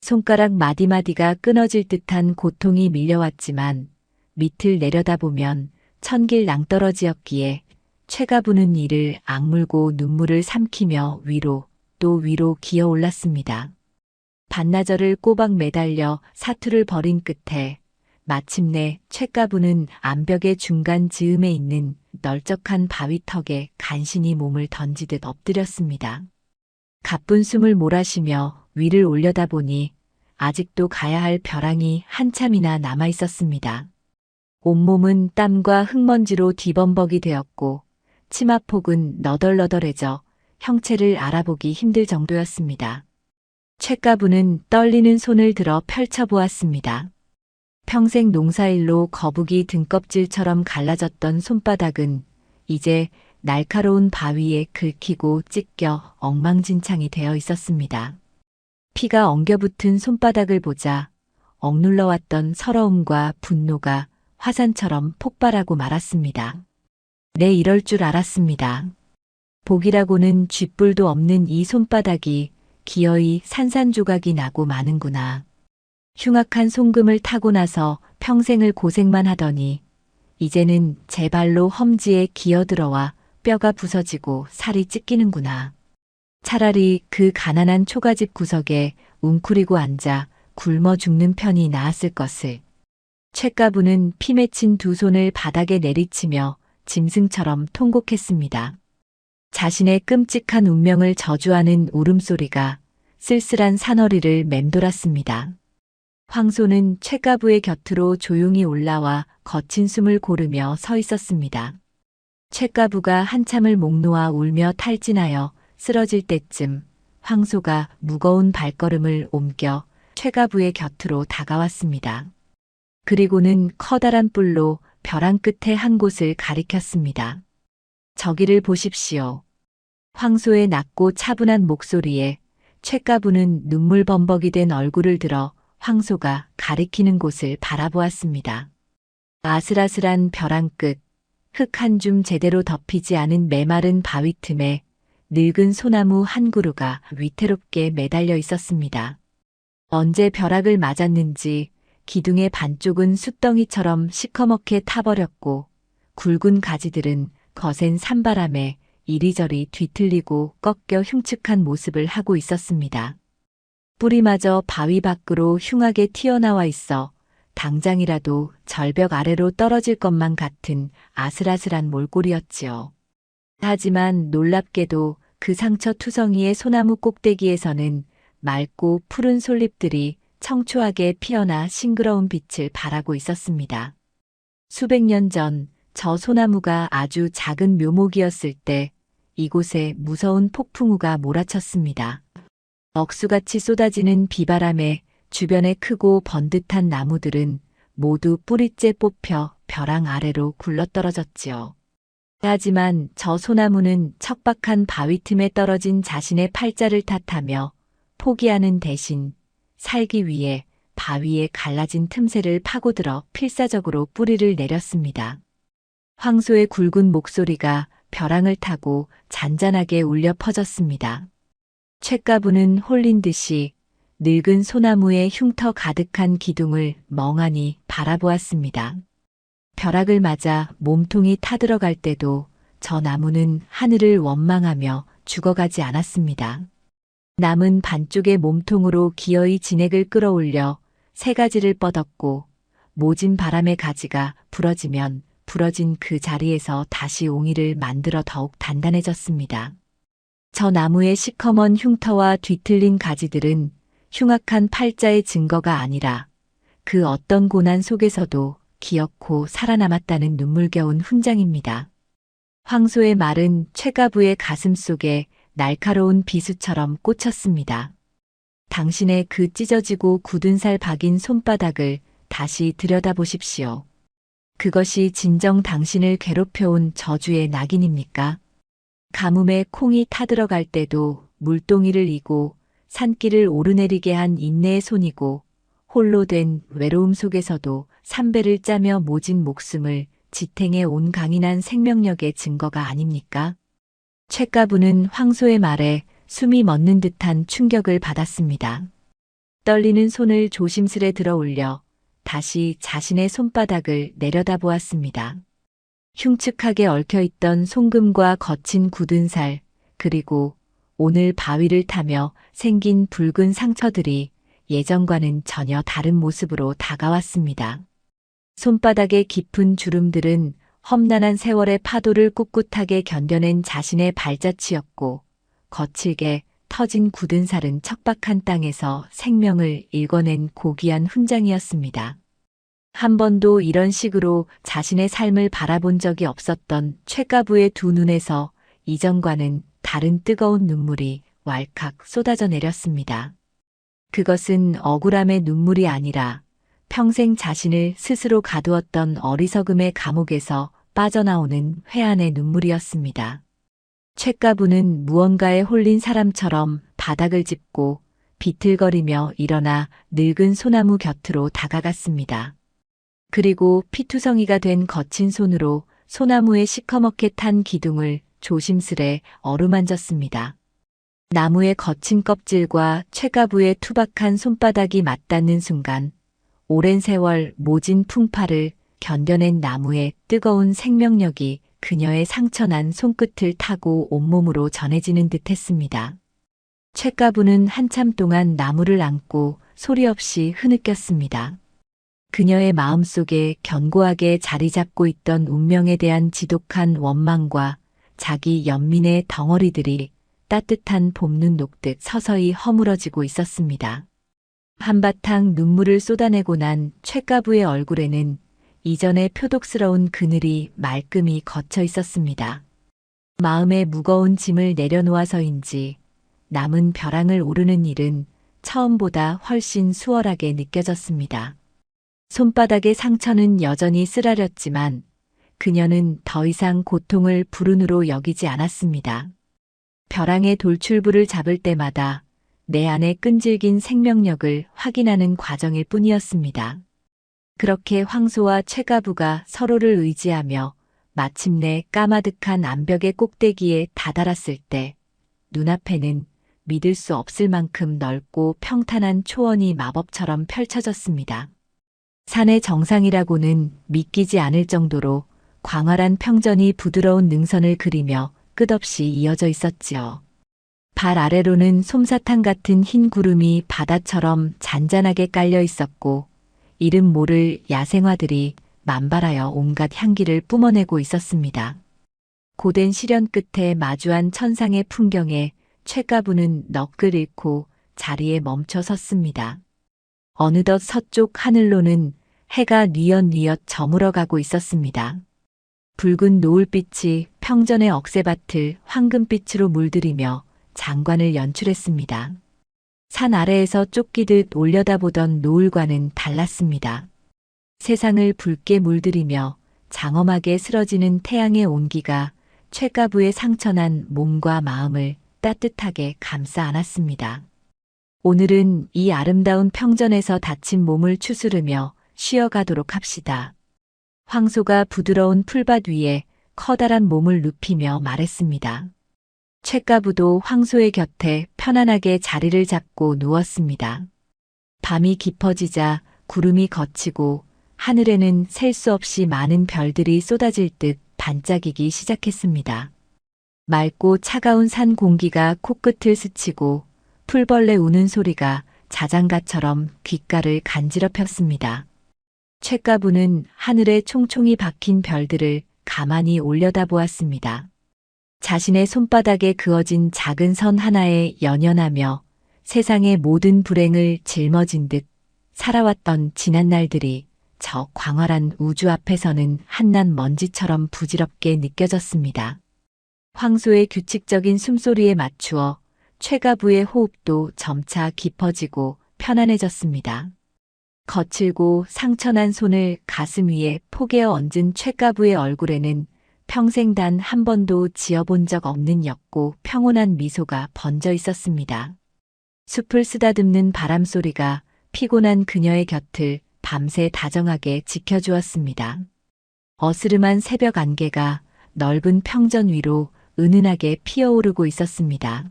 손가락 마디마디가 끊어질 듯한 고통이 밀려왔지만 밑을 내려다보면 천길 낭떠러지였기에 채가 부는 이를 악물고 눈물을 삼키며 위로 또 위로 기어 올랐습니다. 반나절을 꼬박 매달려 사투를 벌인 끝에 마침내 쇳가부는 암벽의 중간 즈음에 있는 널쩍한 바위턱에 간신히 몸을 던지듯 엎드렸습니다. 가쁜 숨을 몰아쉬며 위를 올려다보니 아직도 가야 할 벼랑이 한참이나 남아 있었습니다. 온몸은 땀과 흙먼지로 뒤범벅이 되었고 치마폭은 너덜너덜해져 형체를 알아보기 힘들 정도였습니다. 쇳가부는 떨리는 손을 들어 펼쳐보았습니다. 평생 농사일로 거북이 등껍질처럼 갈라졌던 손바닥은 이제 날카로운 바위에 긁히고 찢겨 엉망진창이 되어 있었습니다. 피가 엉겨붙은 손바닥을 보자 억눌러왔던 서러움과 분노가 화산처럼 폭발하고 말았습니다. 내 이럴 줄 알았습니다. 복이라고는 쥐뿔도 없는 이 손바닥이 기어이 산산조각이 나고 마는구나. 흉악한 송금을 타고 나서 평생을 고생만 하더니 이제는 제 발로 험지에 기어들어와 뼈가 부서지고 살이 찢기는구나. 차라리 그 가난한 초가집 구석에 웅크리고 앉아 굶어 죽는 편이 나았을 것을. 쇳가부는 피 맺힌 두 손을 바닥에 내리치며 짐승처럼 통곡했습니다. 자신의 끔찍한 운명을 저주하는 울음소리가 쓸쓸한 산허리를 맴돌았습니다. 황소는 쇳가부의 곁으로 조용히 올라와 거친 숨을 고르며 서 있었습니다. 쇳가부가 한참을 목 놓아 울며 탈진하여 쓰러질 때쯤 황소가 무거운 발걸음을 옮겨 쇳가부의 곁으로 다가왔습니다. 그리고는 커다란 뿔로 벼랑 끝에 한 곳을 가리켰습니다. 저기를 보십시오. 황소의 낮고 차분한 목소리에 쇳가부는 눈물 범벅이 된 얼굴을 들어 황소가 가리키는 곳을 바라보았습니다. 아슬아슬한 벼랑 끝, 흙 한 줌 제대로 덮이지 않은 메마른 바위 틈에 늙은 소나무 한 그루가 위태롭게 매달려 있었습니다. 언제 벼락을 맞았는지 기둥의 반쪽은 숯덩이처럼 시커멓게 타버렸고 굵은 가지들은 거센 산바람에 이리저리 뒤틀리고 꺾여 흉측한 모습을 하고 있었습니다. 뿌리마저 바위 밖으로 흉하게 튀어나와 있어 당장이라도 절벽 아래로 떨어질 것만 같은 아슬아슬한 몰골이었지요. 하지만 놀랍게도 그 상처 투성이의 소나무 꼭대기에서는 맑고 푸른 솔잎들이 청초하게 피어나 싱그러운 빛을 발하고 있었습니다. 수백 년 전 저 소나무가 아주 작은 묘목이었을 때 이곳에 무서운 폭풍우가 몰아쳤습니다. 억수같이 쏟아지는 비바람에 주변의 크고 번듯한 나무들은 모두 뿌리째 뽑혀 벼랑 아래로 굴러떨어졌지요. 하지만 저 소나무는 척박한 바위 틈에 떨어진 자신의 팔자를 탓하며 포기하는 대신 살기 위해 바위에 갈라진 틈새를 파고들어 필사적으로 뿌리를 내렸습니다. 황소의 굵은 목소리가 벼랑을 타고 잔잔하게 울려 퍼졌습니다. 쇳가부는 홀린 듯이 늙은 소나무의 흉터 가득한 기둥을 멍하니 바라보았습니다. 벼락을 맞아 몸통이 타들어갈 때도 저 나무는 하늘을 원망하며 죽어가지 않았습니다. 남은 반쪽의 몸통으로 기어이 진액을 끌어올려 새 가지를 뻗었고 모진 바람의 가지가 부러지면 부러진 그 자리에서 다시 옹이를 만들어 더욱 단단해졌습니다. 저 나무의 시커먼 흉터와 뒤틀린 가지들은 흉악한 팔자의 증거가 아니라 그 어떤 고난 속에서도 기어코 살아남았다는 눈물겨운 훈장입니다. 황소의 말은 쇳가부의 가슴 속에 날카로운 비수처럼 꽂혔습니다. 당신의 그 찢어지고 굳은 살 박인 손바닥을 다시 들여다보십시오. 그것이 진정 당신을 괴롭혀온 저주의 낙인입니까? 가뭄에 콩이 타들어갈 때도 물동이를 이고 산길을 오르내리게 한 인내의 손이고 홀로 된 외로움 속에서도 삼배를 짜며 모진 목숨을 지탱해 온 강인한 생명력의 증거가 아닙니까? 최가부는 황소의 말에 숨이 멎는 듯한 충격을 받았습니다. 떨리는 손을 조심스레 들어 올려 다시 자신의 손바닥을 내려다보았습니다. 흉측하게 얽혀있던 송금과 거친 굳은 살, 그리고 오늘 바위를 타며 생긴 붉은 상처들이 예전과는 전혀 다른 모습으로 다가왔습니다. 손바닥의 깊은 주름들은 험난한 세월의 파도를 꿋꿋하게 견뎌낸 자신의 발자취였고, 거칠게 터진 굳은 살은 척박한 땅에서 생명을 일궈낸 고귀한 훈장이었습니다. 한 번도 이런 식으로 자신의 삶을 바라본 적이 없었던 최가부의 두 눈에서 이전과는 다른 뜨거운 눈물이 왈칵 쏟아져 내렸습니다. 그것은 억울함의 눈물이 아니라 평생 자신을 스스로 가두었던 어리석음의 감옥에서 빠져나오는 회한의 눈물이었습니다. 최가부는 무언가에 홀린 사람처럼 바닥을 짚고 비틀거리며 일어나 늙은 소나무 곁으로 다가갔습니다. 그리고 피투성이가 된 거친 손으로 소나무의 시커멓게 탄 기둥을 조심스레 어루만졌습니다. 나무의 거친 껍질과 최가부의 투박한 손바닥이 맞닿는 순간 오랜 세월 모진 풍파를 견뎌낸 나무의 뜨거운 생명력이 그녀의 상처난 손끝을 타고 온몸으로 전해지는 듯 했습니다. 최가부는 한참 동안 나무를 안고 소리 없이 흐느꼈습니다. 그녀의 마음속에 견고하게 자리 잡고 있던 운명에 대한 지독한 원망과 자기 연민의 덩어리들이 따뜻한 봄눈 녹듯 서서히 허물어지고 있었습니다. 한바탕 눈물을 쏟아내고 난 최가부의 얼굴에는 이전의 표독스러운 그늘이 말끔히 걷혀 있었습니다. 마음에 무거운 짐을 내려놓아서인지 남은 벼랑을 오르는 일은 처음보다 훨씬 수월하게 느껴졌습니다. 손바닥의 상처는 여전히 쓰라렸지만 그녀는 더 이상 고통을 불운으로 여기지 않았습니다. 벼랑의 돌출부를 잡을 때마다 내 안의 끈질긴 생명력을 확인하는 과정일 뿐이었습니다. 그렇게 황소와 최가부가 서로를 의지하며 마침내 까마득한 암벽의 꼭대기에 다다랐을 때 눈앞에는 믿을 수 없을 만큼 넓고 평탄한 초원이 마법처럼 펼쳐졌습니다. 산의 정상이라고는 믿기지 않을 정도로 광활한 평전이 부드러운 능선을 그리며 끝없이 이어져 있었지요. 발 아래로는 솜사탕 같은 흰 구름이 바다처럼 잔잔하게 깔려 있었고 이름 모를 야생화들이 만발하여 온갖 향기를 뿜어내고 있었습니다. 고된 시련 끝에 마주한 천상의 풍경에 최가부는 넋을 잃고 자리에 멈춰 섰습니다. 어느덧 서쪽 하늘로는 해가 뉘엿뉘엿 저물어가고 있었습니다. 붉은 노을빛이 평전의 억새밭을 황금빛으로 물들이며 장관을 연출했습니다. 산 아래에서 쫓기듯 올려다보던 노을과는 달랐습니다. 세상을 붉게 물들이며 장엄하게 쓰러지는 태양의 온기가 최가부의 상처난 몸과 마음을 따뜻하게 감싸 안았습니다. 오늘은 이 아름다운 평전에서 다친 몸을 추스르며 쉬어가도록 합시다. 황소가 부드러운 풀밭 위에 커다란 몸을 눕히며 말했습니다. 최가부도 황소의 곁에 편안하게 자리를 잡고 누웠습니다. 밤이 깊어지자 구름이 걷히고 하늘에는 셀 수 없이 많은 별들이 쏟아질 듯 반짝이기 시작했습니다. 맑고 차가운 산 공기가 코끝을 스치고 풀벌레 우는 소리가 자장가처럼 귓가를 간지럽혔습니다. 최가부는 하늘에 총총히 박힌 별들을 가만히 올려다보았습니다. 자신의 손바닥에 그어진 작은 선 하나에 연연하며 세상의 모든 불행을 짊어진 듯 살아왔던 지난 날들이 저 광활한 우주 앞에서는 한낱 먼지처럼 부질없게 느껴졌습니다. 황소의 규칙적인 숨소리에 맞추어 최가부의 호흡도 점차 깊어지고 편안해졌습니다. 거칠고 상처난 손을 가슴 위에 포개어 얹은 최가부의 얼굴에는 평생 단 한 번도 지어본 적 없는 옅고 평온한 미소가 번져 있었습니다. 숲을 쓰다듬는 바람 소리가 피곤한 그녀의 곁을 밤새 다정하게 지켜주었습니다. 어스름한 새벽 안개가 넓은 평전 위로 은은하게 피어오르고 있었습니다.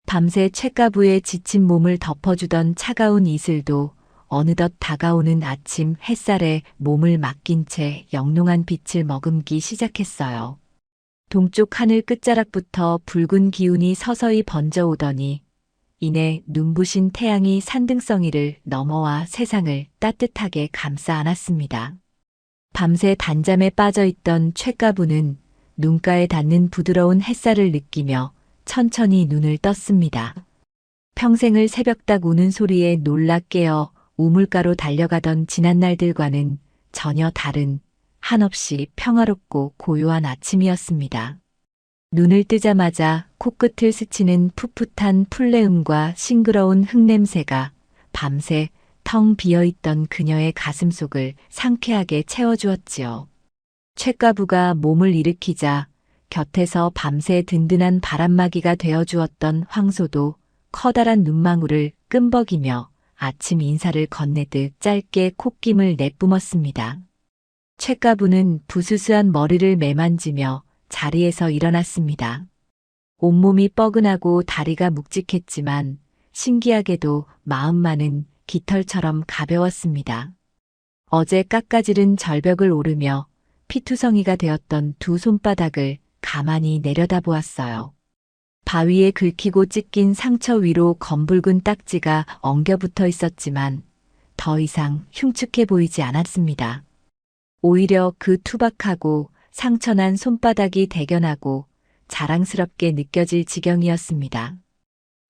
밤새 쇳가부의 지친 몸을 덮어주던 차가운 이슬도 어느덧 다가오는 아침 햇살에 몸을 맡긴 채 영롱한 빛을 머금기 시작했어요. 동쪽 하늘 끝자락부터 붉은 기운이 서서히 번져오더니 이내 눈부신 태양이 산등성이를 넘어와 세상을 따뜻하게 감싸 안았습니다. 밤새 단잠에 빠져있던 쇳가부는 눈가에 닿는 부드러운 햇살을 느끼며 천천히 눈을 떴습니다. 평생을 새벽닭 우는 소리에 놀라 깨어 우물가로 달려가던 지난날들과는 전혀 다른 한없이 평화롭고 고요한 아침이었습니다. 눈을 뜨자마자 코끝을 스치는 풋풋한 풀내음과 싱그러운 흙냄새가 밤새 텅 비어있던 그녀의 가슴속을 상쾌하게 채워주었지요. 쇳가부가 몸을 일으키자 곁에서 밤새 든든한 바람막이가 되어주었던 황소도 커다란 눈망울을 끔벅이며 아침 인사를 건네듯 짧게 콧김을 내뿜었습니다. 쇳가부는 부스스한 머리를 매만지며 자리에서 일어났습니다. 온몸이 뻐근하고 다리가 묵직했지만 신기하게도 마음만은 깃털처럼 가벼웠습니다. 어제 깎아지른 절벽을 오르며 피투성이가 되었던 두 손바닥을 가만히 내려다보았어요. 바위에 긁히고 찢긴 상처 위로 검붉은 딱지가 엉겨붙어 있었지만 더 이상 흉측해 보이지 않았습니다. 오히려 그 투박하고 상처난 손바닥이 대견하고 자랑스럽게 느껴질 지경이었습니다.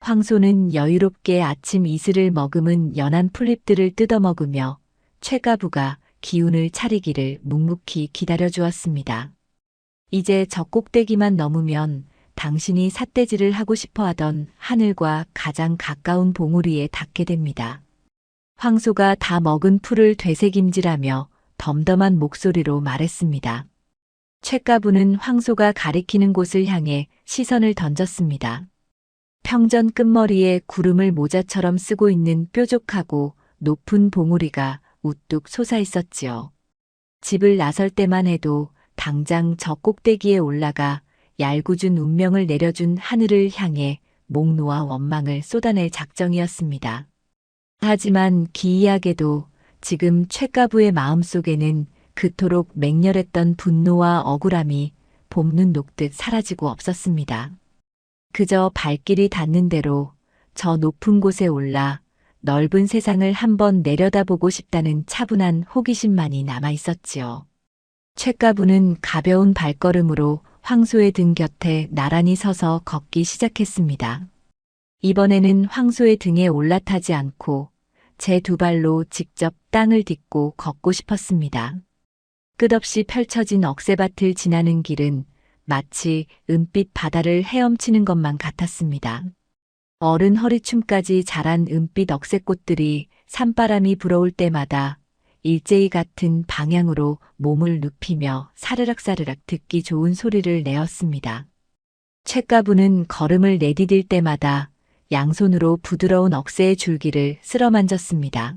황소는 여유롭게 아침 이슬을 머금은 연한 풀잎들을 뜯어먹으며 쇳가부가 기운을 차리기를 묵묵히 기다려주었습니다. 이제 저 꼭대기만 넘으면 당신이 삿대질을 하고 싶어 하던 하늘과 가장 가까운 봉우리에 닿게 됩니다. 황소가 다 먹은 풀을 되새김질하며 덤덤한 목소리로 말했습니다. 쇳가부는 황소가 가리키는 곳을 향해 시선을 던졌습니다. 평전 끝머리에 구름을 모자처럼 쓰고 있는 뾰족하고 높은 봉우리가 우뚝 솟아 있었지요. 집을 나설 때만 해도 당장 저 꼭대기에 올라가 얄궂은 운명을 내려준 하늘을 향해 목 놓아 원망을 쏟아낼 작정이었습니다. 하지만 기이하게도 지금 쇳가부의 마음속에는 그토록 맹렬했던 분노와 억울함이 봄눈 녹듯 사라지고 없었습니다. 그저 발길이 닿는 대로 저 높은 곳에 올라 넓은 세상을 한번 내려다보고 싶다는 차분한 호기심만이 남아 있었지요. 쇳가부는 가벼운 발걸음으로 황소의 등 곁에 나란히 서서 걷기 시작했습니다. 이번에는 황소의 등에 올라타지 않고 제 두 발로 직접 땅을 딛고 걷고 싶었습니다. 끝없이 펼쳐진 억새밭을 지나는 길은 마치 은빛 바다를 헤엄치는 것만 같았습니다. 어른 허리춤까지 자란 은빛 억새꽃들이 산바람이 불어올 때마다 일제히 같은 방향으로 몸을 눕히며 사르락사르락 듣기 좋은 소리를 내었습니다. 쇳가부는 걸음을 내디딜 때마다 양손으로 부드러운 억새의 줄기를 쓸어 만졌습니다.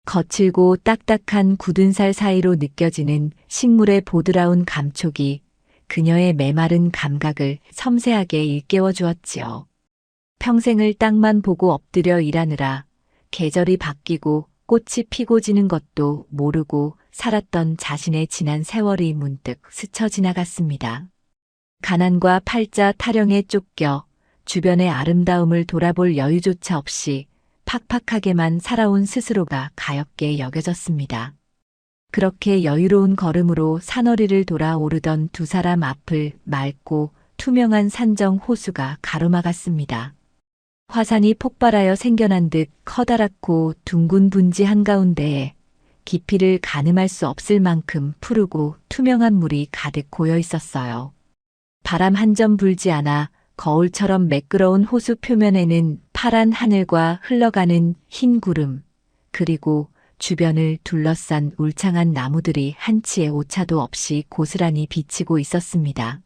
거칠고 딱딱한 굳은 살 사이로 느껴지는 식물의 보드라운 감촉이 그녀의 메마른 감각을 섬세하게 일깨워 주었지요. 평생을 땅만 보고 엎드려 일하느라 계절이 바뀌고 꽃이 피고 지는 것도 모르고 살았던 자신의 지난 세월이 문득 스쳐 지나갔습니다. 가난과 팔자 타령에 쫓겨 주변의 아름다움을 돌아볼 여유조차 없이 팍팍하게만 살아온 스스로가 가엾게 여겨졌습니다. 그렇게 여유로운 걸음으로 산허리를 돌아 오르던 두 사람 앞을 맑고 투명한 산정 호수가 가로막았습니다. 화산이 폭발하여 생겨난 듯 커다랗고 둥근 분지 한가운데에 깊이를 가늠할 수 없을 만큼 푸르고 투명한 물이 가득 고여 있었어요. 바람 한 점 불지 않아 거울처럼 매끄러운 호수 표면에는 파란 하늘과 흘러가는 흰 구름, 그리고 주변을 둘러싼 울창한 나무들이 한치의 오차도 없이 고스란히 비치고 있었습니다.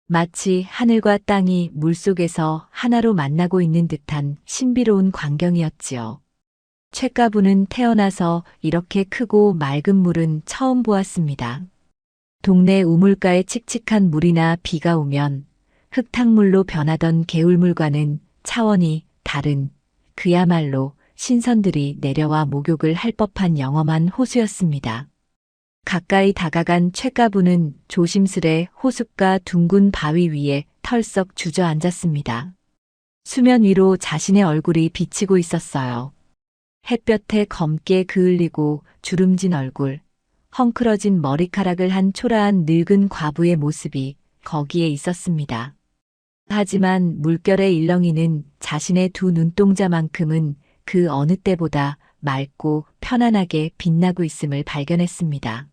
마치 하늘과 땅이 물속에서 하나로 만나고 있는 듯한 신비로운 광경이었지요. 최가부는 태어나서 이렇게 크고 맑은 물은 처음 보았습니다. 동네 우물가에 칙칙한 물이나 비가 오면 흙탕물로 변하던 개울물과는 차원이 다른 그야말로 신선들이 내려와 목욕을 할 법한 영험한 호수였습니다. 가까이 다가간 최가부는 조심스레 호숫가 둥근 바위 위에 털썩 주저앉았습니다. 수면 위로 자신의 얼굴이 비치고 있었어요. 햇볕에 검게 그을리고 주름진 얼굴, 헝클어진 머리카락을 한 초라한 늙은 과부의 모습이 거기에 있었습니다. 하지만 물결의 일렁이는 자신의 두 눈동자만큼은 그 어느 때보다 맑고 편안하게 빛나고 있음을 발견했습니다.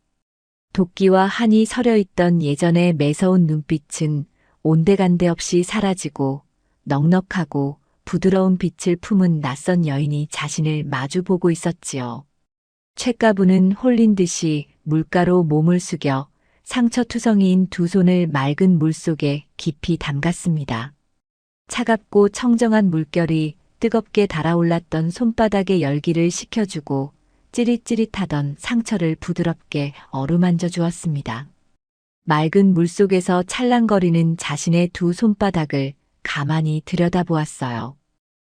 도끼와 한이 서려 있던 예전의 매서운 눈빛은 온데간데 없이 사라지고 넉넉하고 부드러운 빛을 품은 낯선 여인이 자신을 마주보고 있었지요. 최가부는 홀린 듯이 물가로 몸을 숙여 상처투성이인 두 손을 맑은 물속에 깊이 담갔습니다. 차갑고 청정한 물결이 뜨겁게 달아올랐던 손바닥의 열기를 식혀주고 찌릿찌릿하던 상처를 부드럽게 어루만져 주었습니다. 맑은 물속에서 찰랑거리는 자신의 두 손바닥을 가만히 들여다보았어요.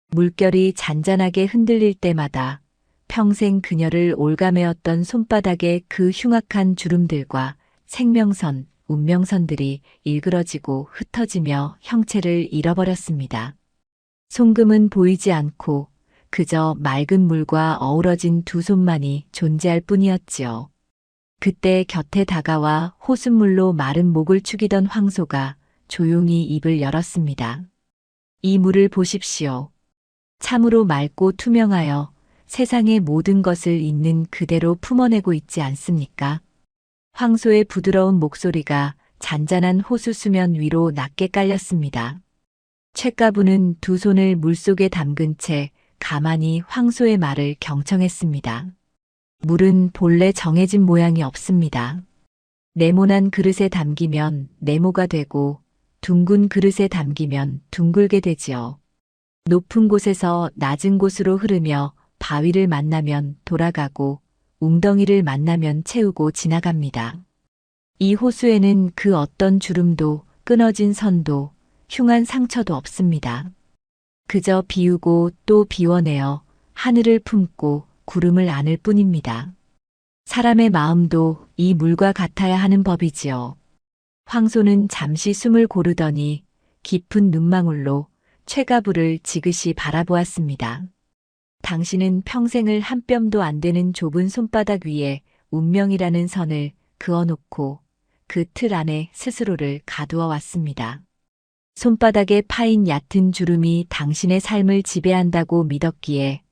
물결이 잔잔하게 흔들릴 때마다 평생 그녀를 올가매었던 손바닥의 그 흉악한 주름들과 생명선, 운명선들이 일그러지고 흩어지며 형체를 잃어버렸습니다. 송금은 보이지 않고 그저 맑은 물과 어우러진 두 손만이 존재할 뿐이었지요. 그때 곁에 다가와 호숫물로 마른 목을 축이던 황소가 조용히 입을 열었습니다. 이 물을 보십시오. 참으로 맑고 투명하여 세상의 모든 것을 있는 그대로 품어내고 있지 않습니까? 황소의 부드러운 목소리가 잔잔한 호수 수면 위로 낮게 깔렸습니다. 최가부는 두 손을 물속에 담근 채 가만히 황소의 말을 경청했습니다. 물은 본래 정해진 모양이 없습니다. 네모난 그릇에 담기면 네모가 되고 둥근 그릇에 담기면 둥글게 되지요. 높은 곳에서 낮은 곳으로 흐르며 바위를 만나면 돌아가고 웅덩이를 만나면 채우고 지나갑니다. 이 호수에는 그 어떤 주름도 끊어진 선도 흉한 상처도 없습니다. 그저 비우고 또 비워내어 하늘을 품고 구름을 안을 뿐입니다. 사람의 마음도 이 물과 같아야 하는 법이지요. 황소는 잠시 숨을 고르더니 깊은 눈망울로 최가부를 지그시 바라보았습니다. 당신은 평생을 한 뼘도 안 되는 좁은 손바닥 위에 운명이라는 선을 그어놓고 그 틀 안에 스스로를 가두어 왔습니다. 손바닥에 파인 얕은 주름이 당신의 삶을 지배한다고 믿었기에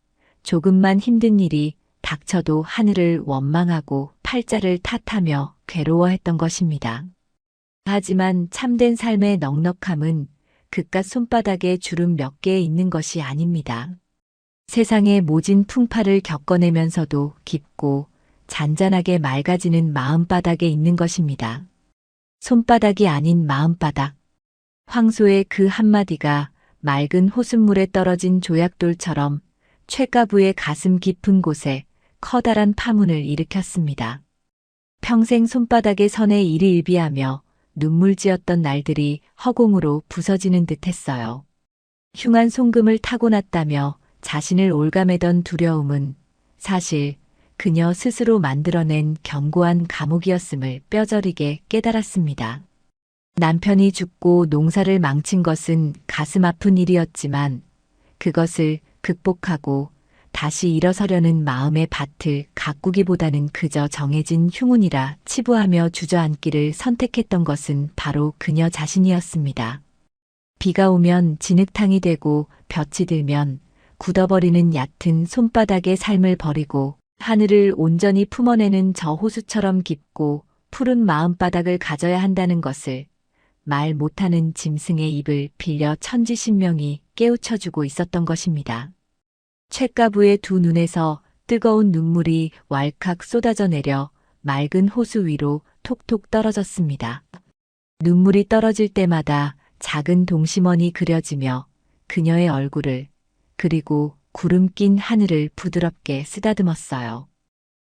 조금만 힘든 일이 닥쳐도 하늘을 원망하고 팔자를 탓하며 괴로워했던 것입니다. 하지만 참된 삶의 넉넉함은 그깟 손바닥에 주름 몇 개 있는 것이 아닙니다. 세상의 모진 풍파를 겪어내면서도 깊고 잔잔하게 맑아지는 마음바닥에 있는 것입니다. 손바닥이 아닌 마음바닥. 황소의 그 한마디가 맑은 호숫물에 떨어진 조약돌처럼 최가부의 가슴 깊은 곳에 커다란 파문을 일으켰습니다. 평생 손바닥의 선에 일희일비하며 눈물지었던 날들이 허공으로 부서지는 듯했어요. 흉한 송금을 타고났다며 자신을 올가매던 두려움은 사실 그녀 스스로 만들어낸 견고한 감옥이었음을 뼈저리게 깨달았습니다. 남편이 죽고 농사를 망친 것은 가슴 아픈 일이었지만 그것을 극복하고 다시 일어서려는 마음의 밭을 가꾸기보다는 그저 정해진 흉운이라 치부하며 주저앉기를 선택했던 것은 바로 그녀 자신이었습니다. 비가 오면 진흙탕이 되고 볕이 들면 굳어버리는 얕은 손바닥의 삶을 버리고 하늘을 온전히 품어내는 저 호수처럼 깊고 푸른 마음바닥을 가져야 한다는 것을 말 못하는 짐승의 입을 빌려 천지신명이 깨우쳐주고 있었던 것입니다. 최가부의 두 눈에서 뜨거운 눈물이 왈칵 쏟아져 내려 맑은 호수 위로 톡톡 떨어졌습니다. 눈물이 떨어질 때마다 작은 동심원이 그려지며 그녀의 얼굴을 그리고 구름 낀 하늘을 부드럽게 쓰다듬었어요.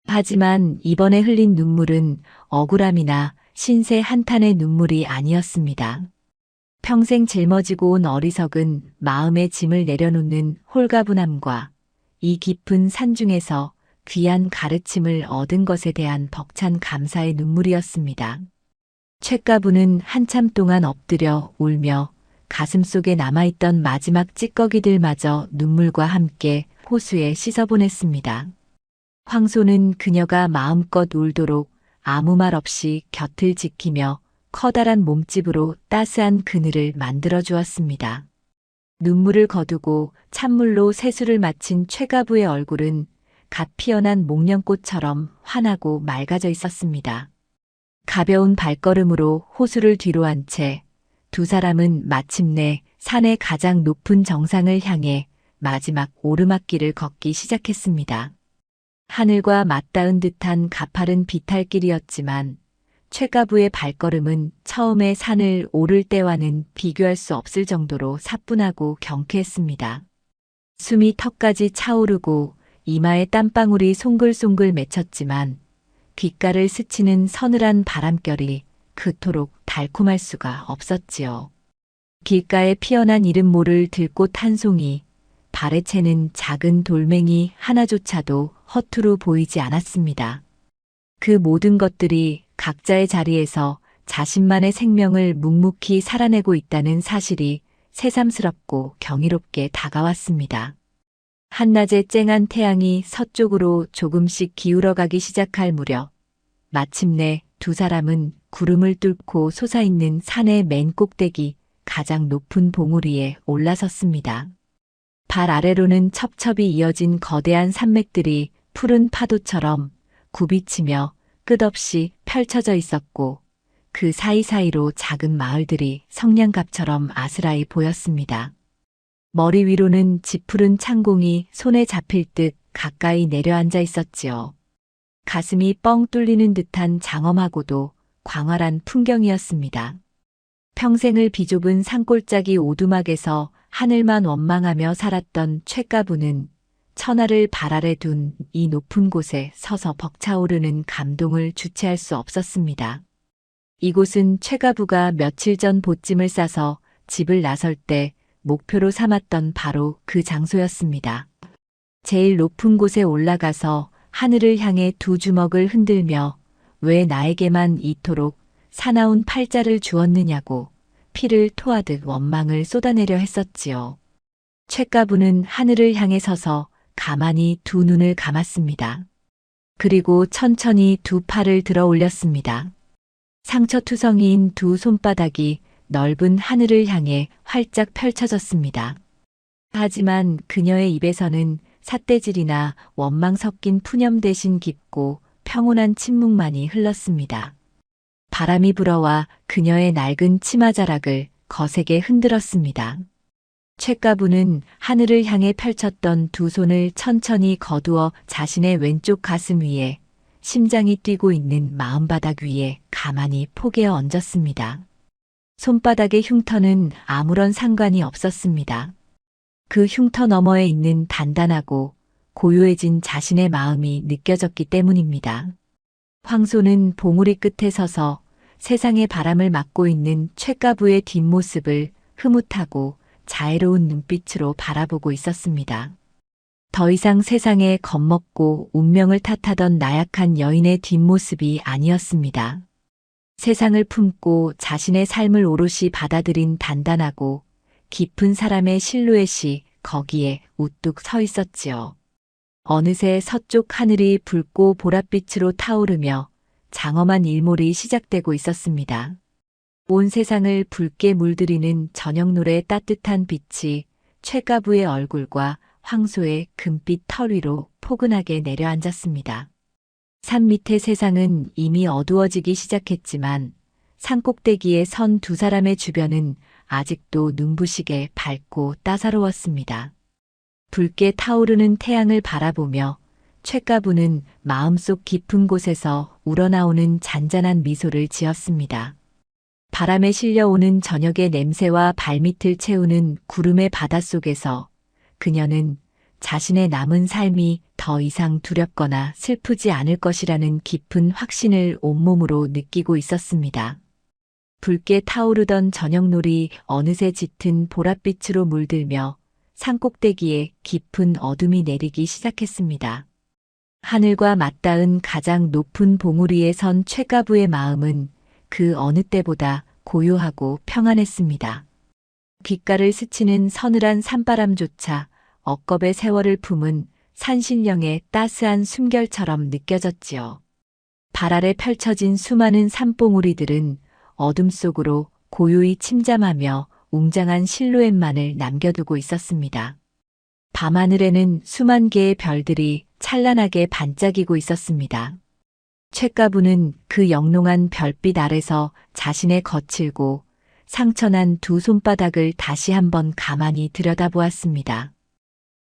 하지만 이번에 흘린 눈물은 억울함이나 신세 한탄의 눈물이 아니었습니다. 평생 짊어지고 온 어리석은 마음의 짐을 내려놓는 홀가분함과 이 깊은 산중에서 귀한 가르침을 얻은 것에 대한 벅찬 감사의 눈물이었습니다. 쇳가부는 한참 동안 엎드려 울며 가슴속에 남아있던 마지막 찌꺼기들마저 눈물과 함께 호수에 씻어보냈습니다. 황소는 그녀가 마음껏 울도록 아무 말 없이 곁을 지키며 커다란 몸집으로 따스한 그늘을 만들어 주었습니다. 눈물을 거두고 찬물로 세수를 마친 최가부의 얼굴은 갓 피어난 목련꽃처럼 환하고 맑아져 있었습니다. 가벼운 발걸음으로 호수를 뒤로 한 채 두 사람은 마침내 산의 가장 높은 정상을 향해 마지막 오르막길을 걷기 시작했습니다. 하늘과 맞닿은 듯한 가파른 비탈길이었지만 최가부의 발걸음은 처음에 산을 오를 때와는 비교할 수 없을 정도로 사뿐하고 경쾌했습니다. 숨이 턱까지 차오르고 이마에 땀방울이 송글송글 맺혔지만 귓가를 스치는 서늘한 바람결이 그토록 달콤할 수가 없었지요. 길가에 피어난 이름 모를 들꽃 한 송이, 발에 채는 작은 돌멩이 하나조차도 허투루 보이지 않았습니다. 그 모든 것들이 각자의 자리에서 자신만의 생명을 묵묵히 살아내고 있다는 사실이 새삼스럽고 경이롭게 다가왔습니다. 한낮의 쨍한 태양이 서쪽으로 조금씩 기울어가기 시작할 무렵, 마침내 두 사람은 구름을 뚫고 솟아있는 산의 맨 꼭대기 가장 높은 봉우리 위에 올라섰습니다. 발 아래로는 첩첩이 이어진 거대한 산맥들이 푸른 파도처럼 굽이치며 끝없이 펼쳐져 있었고 그 사이사이로 작은 마을들이 성냥갑처럼 아스라이 보였습니다. 머리 위로는 지푸른 창공이 손에 잡힐 듯 가까이 내려앉아 있었지요. 가슴이 뻥 뚫리는 듯한 장엄하고도 광활한 풍경이었습니다. 평생을 비좁은 산골짜기 오두막에서 하늘만 원망하며 살았던 최가부는 천하를 발 아래 둔 이 높은 곳에 서서 벅차오르는 감동을 주체할 수 없었습니다. 이곳은 최가부가 며칠 전 보찜을 싸서 집을 나설 때 목표로 삼았던 바로 그 장소였습니다. 제일 높은 곳에 올라가서 하늘을 향해 두 주먹을 흔들며 왜 나에게만 이토록 사나운 팔자를 주었느냐고 피를 토하듯 원망을 쏟아내려 했었지요. 최가부는 하늘을 향해 서서 가만히 두 눈을 감았습니다. 그리고 천천히 두 팔을 들어 올렸습니다. 상처투성이인 두 손바닥이 넓은 하늘을 향해 활짝 펼쳐졌습니다. 하지만 그녀의 입에서는 삿대질이나 원망 섞인 푸념 대신 깊고 평온한 침묵만이 흘렀습니다. 바람이 불어와 그녀의 낡은 치마자락을 거세게 흔들었습니다. 최가부는 하늘을 향해 펼쳤던 두 손을 천천히 거두어 자신의 왼쪽 가슴 위에 심장이 뛰고 있는 마음바닥 위에 가만히 포개어 얹었습니다. 손바닥의 흉터는 아무런 상관이 없었습니다. 그 흉터 너머에 있는 단단하고 고요해진 자신의 마음이 느껴졌기 때문입니다. 황소는 봉우리 끝에 서서 세상의 바람을 막고 있는 최가부의 뒷모습을 흐뭇하고 자애로운 눈빛으로 바라보고 있었습니다. 더 이상 세상에 겁먹고 운명을 탓하던 나약한 여인의 뒷모습이 아니었습니다. 세상을 품고 자신의 삶을 오롯이 받아들인 단단하고 깊은 사람의 실루엣이 거기에 우뚝 서 있었지요. 어느새 서쪽 하늘이 붉고 보랏빛으로 타오르며 장엄한 일몰이 시작되고 있었습니다. 온 세상을 붉게 물들이는 저녁노래의 따뜻한 빛이 최가부의 얼굴과 황소의 금빛 털 위로 포근하게 내려앉았습니다. 산 밑의 세상은 이미 어두워지기 시작했지만 산꼭대기에 선 두 사람의 주변은 아직도 눈부시게 밝고 따사로웠습니다. 붉게 타오르는 태양을 바라보며 최가부는 마음속 깊은 곳에서 우러나오는 잔잔한 미소를 지었습니다. 바람에 실려오는 저녁의 냄새와 발밑을 채우는 구름의 바닷속에서 그녀는 자신의 남은 삶이 더 이상 두렵거나 슬프지 않을 것이라는 깊은 확신을 온몸으로 느끼고 있었습니다. 붉게 타오르던 저녁놀이 어느새 짙은 보랏빛으로 물들며 산꼭대기에 깊은 어둠이 내리기 시작했습니다. 하늘과 맞닿은 가장 높은 봉우리에 선 최가부의 마음은 그 어느 때보다 고요하고 평안했습니다. 귓가를 스치는 서늘한 산바람조차 억겁의 세월을 품은 산신령의 따스한 숨결처럼 느껴졌지요. 발 아래 펼쳐진 수많은 산봉우리들은 어둠 속으로 고요히 침잠하며 웅장한 실루엣만을 남겨두고 있었습니다. 밤하늘에는 수만 개의 별들이 찬란하게 반짝이고 있었습니다. 최가부는 그 영롱한 별빛 아래서 자신의 거칠고 상처난 두 손바닥을 다시 한번 가만히 들여다보았습니다.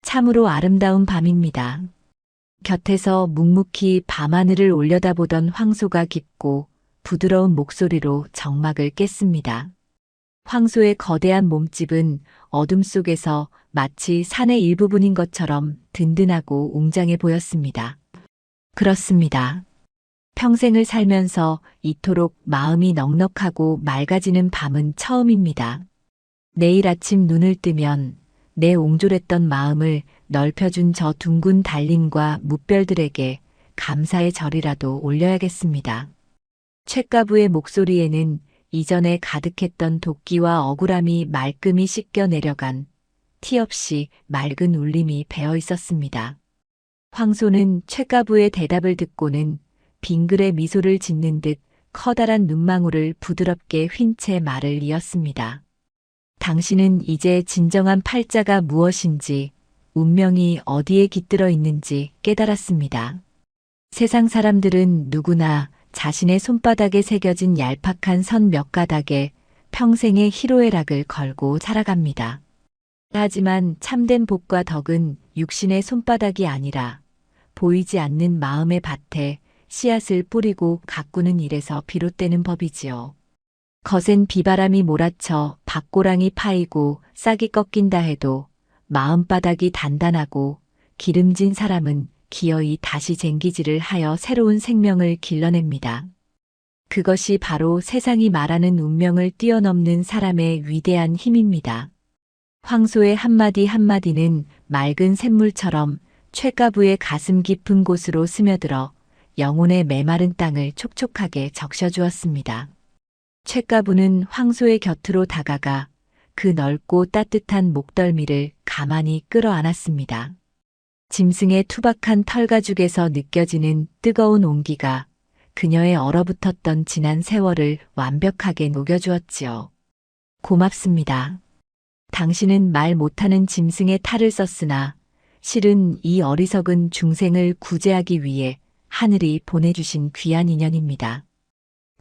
참으로 아름다운 밤입니다. 곁에서 묵묵히 밤하늘을 올려다보던 황소가 깊고 부드러운 목소리로 정막을 깼습니다. 황소의 거대한 몸집은 어둠 속에서 마치 산의 일부분인 것처럼 든든하고 웅장해 보였습니다. 그렇습니다. 평생을 살면서 이토록 마음이 넉넉하고 맑아지는 밤은 처음입니다. 내일 아침 눈을 뜨면 내 옹졸했던 마음을 넓혀준 저 둥근 달림과 뭇별들에게 감사의 절이라도 올려야겠습니다. 최가부의 목소리에는 이전에 가득했던 도끼와 억울함이 말끔히 씻겨 내려간 티 없이 맑은 울림이 배어 있었습니다. 황소는 최가부의 대답을 듣고는 빙글의 미소를 짓는 듯 커다란 눈망울을 부드럽게 휜 채 말을 이었습니다. 당신은 이제 진정한 팔자가 무엇인지, 운명이 어디에 깃들어 있는지 깨달았습니다. 세상 사람들은 누구나 자신의 손바닥에 새겨진 얄팍한 선 몇 가닥에 평생의 희로애락을 걸고 살아갑니다. 하지만 참된 복과 덕은 육신의 손바닥이 아니라 보이지 않는 마음의 밭에 씨앗을 뿌리고 가꾸는 일에서 비롯되는 법이지요. 거센 비바람이 몰아쳐 밭고랑이 파이고 싹이 꺾인다 해도 마음바닥이 단단하고 기름진 사람은 기어이 다시 쟁기질을 하여 새로운 생명을 길러냅니다. 그것이 바로 세상이 말하는 운명을 뛰어넘는 사람의 위대한 힘입니다. 황소의 한마디 한마디는 맑은 샘물처럼 최가부의 가슴 깊은 곳으로 스며들어 영혼의 메마른 땅을 촉촉하게 적셔주었습니다. 최가부는 황소의 곁으로 다가가 그 넓고 따뜻한 목덜미를 가만히 끌어안았습니다. 짐승의 투박한 털가죽에서 느껴지는 뜨거운 온기가 그녀의 얼어붙었던 지난 세월을 완벽하게 녹여주었지요. 고맙습니다. 당신은 말 못하는 짐승의 탈을 썼으나 실은 이 어리석은 중생을 구제하기 위해 하늘이 보내주신 귀한 인연입니다.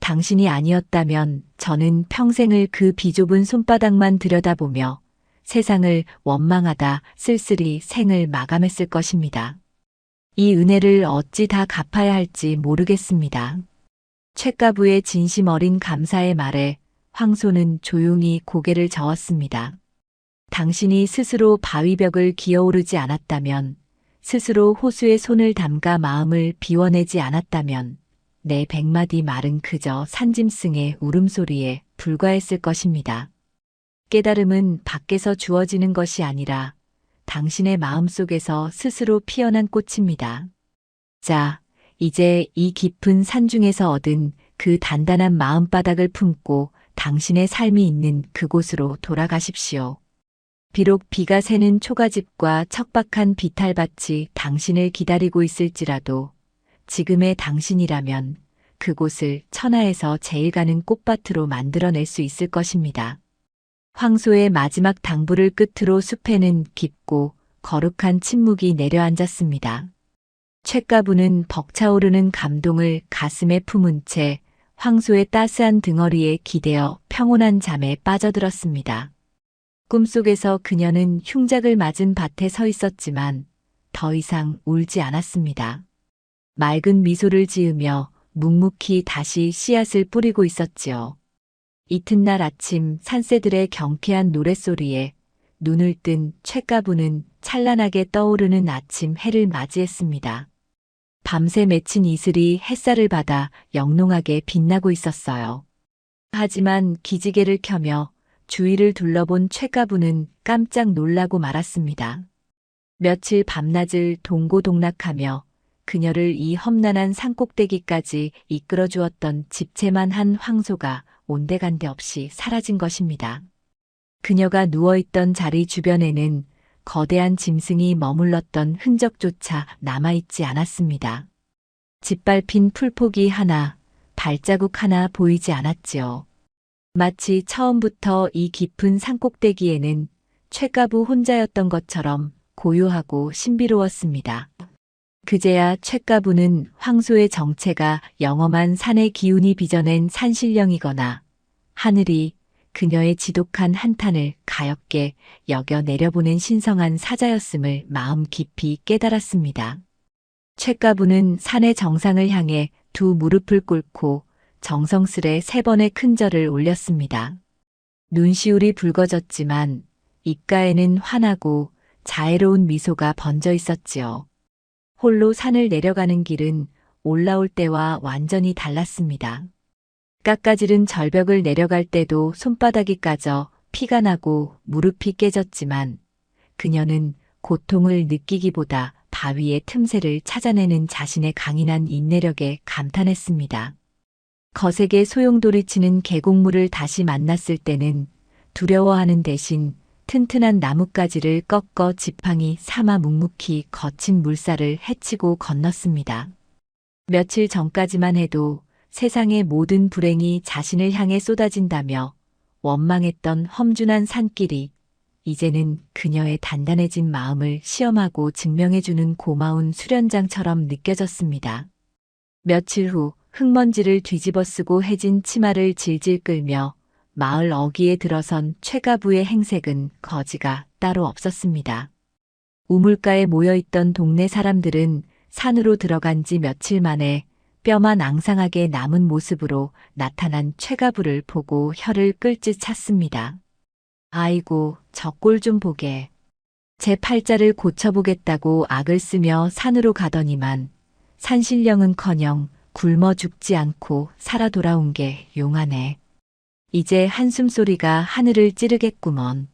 당신이 아니었다면 저는 평생을 그 비좁은 손바닥만 들여다보며 세상을 원망하다 쓸쓸히 생을 마감했을 것입니다. 이 은혜를 어찌 다 갚아야 할지 모르겠습니다. 최가부의 진심 어린 감사의 말에 황소는 조용히 고개를 저었습니다. 당신이 스스로 바위벽을 기어오르지 않았다면, 스스로 호수에 손을 담가 마음을 비워내지 않았다면 내 100마디 말은 그저 산짐승의 울음소리에 불과했을 것입니다. 깨달음은 밖에서 주어지는 것이 아니라 당신의 마음속에서 스스로 피어난 꽃입니다. 자, 이제 이 깊은 산중에서 얻은 그 단단한 마음바닥을 품고 당신의 삶이 있는 그곳으로 돌아가십시오. 비록 비가 새는 초가집과 척박한 비탈밭이 당신을 기다리고 있을지라도 지금의 당신이라면 그곳을 천하에서 제일 가는 꽃밭으로 만들어낼 수 있을 것입니다. 황소의 마지막 당부를 끝으로 숲에는 깊고 거룩한 침묵이 내려앉았습니다. 최가부는 벅차오르는 감동을 가슴에 품은 채 황소의 따스한 등허리에 기대어 평온한 잠에 빠져들었습니다. 꿈속에서 그녀는 흉작을 맞은 밭에 서 있었지만 더 이상 울지 않았습니다. 맑은 미소를 지으며 묵묵히 다시 씨앗을 뿌리고 있었지요. 이튿날 아침 산새들의 경쾌한 노랫소리에 눈을 뜬 쇳가부는 찬란하게 떠오르는 아침 해를 맞이했습니다. 밤새 맺힌 이슬이 햇살을 받아 영롱하게 빛나고 있었어요. 하지만 기지개를 켜며 주위를 둘러본 쇳가부는 깜짝 놀라고 말았습니다. 며칠 밤낮을 동고동락하며 그녀를 이 험난한 산꼭대기까지 이끌어 주었던 집채만한 황소가 온데간데 없이 사라진 것입니다. 그녀가 누워있던 자리 주변에는 거대한 짐승이 머물렀던 흔적조차 남아있지 않았습니다. 짓밟힌 풀포기 하나, 발자국 하나 보이지 않았지요. 마치 처음부터 이 깊은 산꼭대기에는 쇳가부 혼자였던 것처럼 고요하고 신비로웠습니다. 그제야 쇳가부는 황소의 정체가 영험한 산의 기운이 빚어낸 산신령이거나 하늘이 그녀의 지독한 한탄을 가엽게 여겨 내려보낸 신성한 사자였음을 마음 깊이 깨달았습니다. 쇳가부는 산의 정상을 향해 두 무릎을 꿇고 정성스레 3번의 큰 절을 올렸습니다. 눈시울이 붉어졌지만 입가에는 환하고 자애로운 미소가 번져 있었지요. 홀로 산을 내려가는 길은 올라올 때와 완전히 달랐습니다. 깎아지른 절벽을 내려갈 때도 손바닥이 까져 피가 나고 무릎이 깨졌지만 그녀는 고통을 느끼기보다 바위의 틈새를 찾아내는 자신의 강인한 인내력에 감탄했습니다. 거세게 소용돌이치는 계곡물을 다시 만났을 때는 두려워하는 대신 튼튼한 나뭇가지를 꺾어 지팡이 삼아 묵묵히 거친 물살을 헤치고 건넜습니다. 며칠 전까지만 해도 세상의 모든 불행이 자신을 향해 쏟아진다며 원망했던 험준한 산길이 이제는 그녀의 단단해진 마음을 시험하고 증명해주는 고마운 수련장처럼 느껴졌습니다. 며칠 후 흙먼지를 뒤집어 쓰고 해진 치마를 질질 끌며 마을 어귀에 들어선 쇳가부의 행색은 거지가 따로 없었습니다. 우물가에 모여있던 동네 사람들은 산으로 들어간 지 며칠 만에 뼈만 앙상하게 남은 모습으로 나타난 쇳가부를 보고 혀를 끌짓 찼습니다. 아이고, 저 꼴 좀 보게. 제 팔자를 고쳐보겠다고 악을 쓰며 산으로 가더니만 산신령은커녕 굶어 죽지 않고 살아 돌아온 게 용하네. 이제 한숨소리가 하늘을 찌르겠구먼.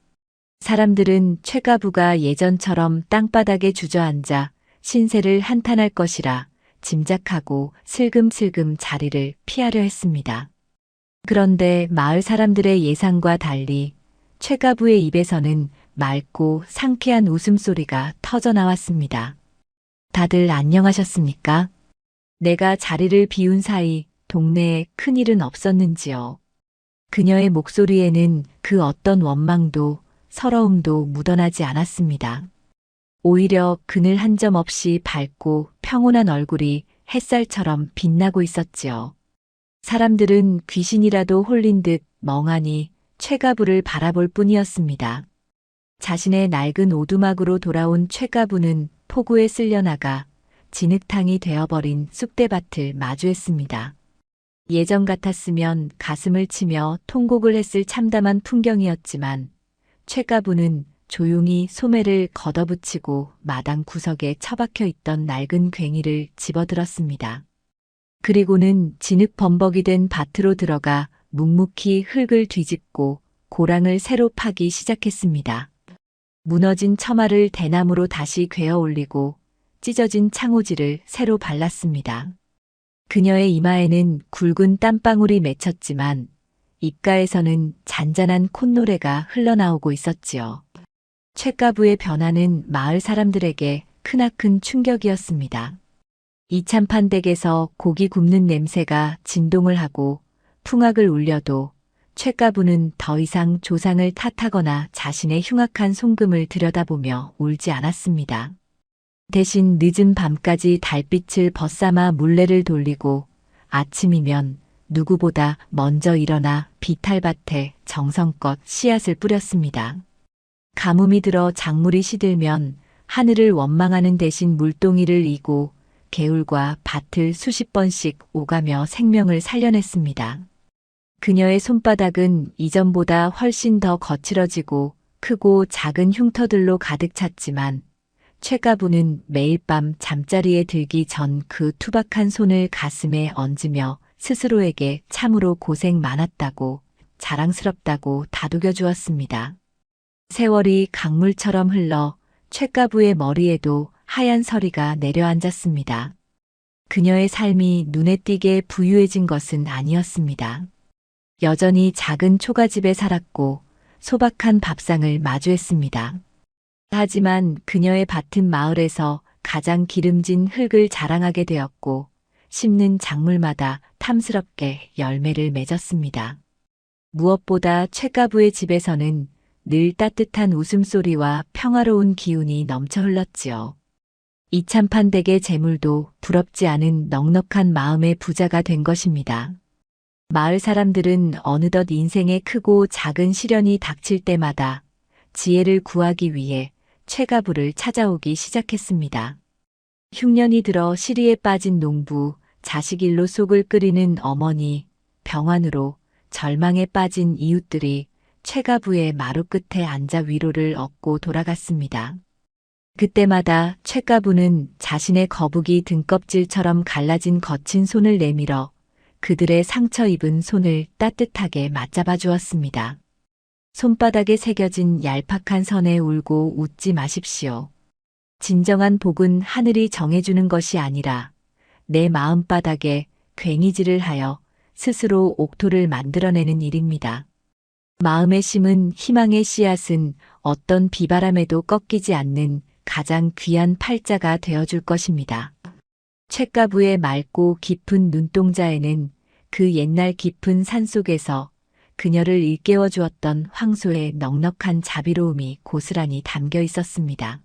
사람들은 쇳가부가 예전처럼 땅바닥에 주저앉아 신세를 한탄할 것이라 짐작하고 슬금슬금 자리를 피하려 했습니다. 그런데 마을 사람들의 예상과 달리 쇳가부의 입에서는 맑고 상쾌한 웃음소리가 터져나왔습니다. 다들 안녕하셨습니까? 내가 자리를 비운 사이 동네에 큰일은 없었는지요. 그녀의 목소리에는 그 어떤 원망도 서러움도 묻어나지 않았습니다. 오히려 그늘 한 점 없이 밝고 평온한 얼굴이 햇살처럼 빛나고 있었지요. 사람들은 귀신이라도 홀린 듯 멍하니 쇳가부를 바라볼 뿐이었습니다. 자신의 낡은 오두막으로 돌아온 쇳가부는 폭우에 쓸려나가 진흙탕이 되어버린 쑥대밭을 마주했습니다. 예전 같았으면 가슴을 치며 통곡을 했을 참담한 풍경이었지만 쇳가부는 조용히 소매를 걷어붙이고 마당 구석에 처박혀 있던 낡은 괭이를 집어들었습니다. 그리고는 진흙 범벅이 된 밭으로 들어가 묵묵히 흙을 뒤집고 고랑을 새로 파기 시작했습니다. 무너진 처마를 대나무로 다시 괴어 올리고 찢어진 창호지를 새로 발랐습니다. 그녀의 이마에는 굵은 땀방울이 맺혔지만 입가에서는 잔잔한 콧노래가 흘러나오고 있었지요. 쇳가부의 변화는 마을 사람들에게 크나큰 충격이었습니다. 이참판 댁에서 고기 굽는 냄새가 진동을 하고 풍악을 울려도 쇳가부는 더 이상 조상을 탓하거나 자신의 흉악한 송금을 들여다보며 울지 않았습니다. 대신 늦은 밤까지 달빛을 벗삼아 물레를 돌리고 아침이면 누구보다 먼저 일어나 비탈밭에 정성껏 씨앗을 뿌렸습니다. 가뭄이 들어 작물이 시들면 하늘을 원망하는 대신 물동이를 이고 개울과 밭을 수십 번씩 오가며 생명을 살려냈습니다. 그녀의 손바닥은 이전보다 훨씬 더 거칠어지고 크고 작은 흉터들로 가득 찼지만 최가부는 매일 밤 잠자리에 들기 전 그 투박한 손을 가슴에 얹으며 스스로에게 참으로 고생 많았다고 자랑스럽다고 다독여 주었습니다. 세월이 강물처럼 흘러 최가부의 머리에도 하얀 서리가 내려앉았습니다. 그녀의 삶이 눈에 띄게 부유해진 것은 아니었습니다. 여전히 작은 초가집에 살았고 소박한 밥상을 마주했습니다. 하지만 그녀의 밭은 마을에서 가장 기름진 흙을 자랑하게 되었고 심는 작물마다 탐스럽게 열매를 맺었습니다. 무엇보다 최가부의 집에서는 늘 따뜻한 웃음소리와 평화로운 기운이 넘쳐 흘렀지요. 이참판 댁의 재물도 부럽지 않은 넉넉한 마음의 부자가 된 것입니다. 마을 사람들은 어느덧 인생의 크고 작은 시련이 닥칠 때마다 지혜를 구하기 위해 최가부를 찾아오기 시작했습니다. 흉년이 들어 시리에 빠진 농부, 자식 일로 속을 끓이는 어머니, 병환으로 절망에 빠진 이웃들이 최가부의 마루 끝에 앉아 위로를 얻고 돌아갔습니다. 그때마다 최가부는 자신의 거북이 등껍질처럼 갈라진 거친 손을 내밀어 그들의 상처 입은 손을 따뜻하게 맞잡아 주었습니다. 손바닥에 새겨진 얄팍한 선에 울고 웃지 마십시오. 진정한 복은 하늘이 정해주는 것이 아니라 내 마음바닥에 괭이질을 하여 스스로 옥토를 만들어내는 일입니다. 마음에 심은 희망의 씨앗은 어떤 비바람에도 꺾이지 않는 가장 귀한 팔자가 되어줄 것입니다. 최가부의 맑고 깊은 눈동자에는 그 옛날 깊은 산속에서 그녀를 일깨워 주었던 황소의 넉넉한 자비로움이 고스란히 담겨 있었습니다.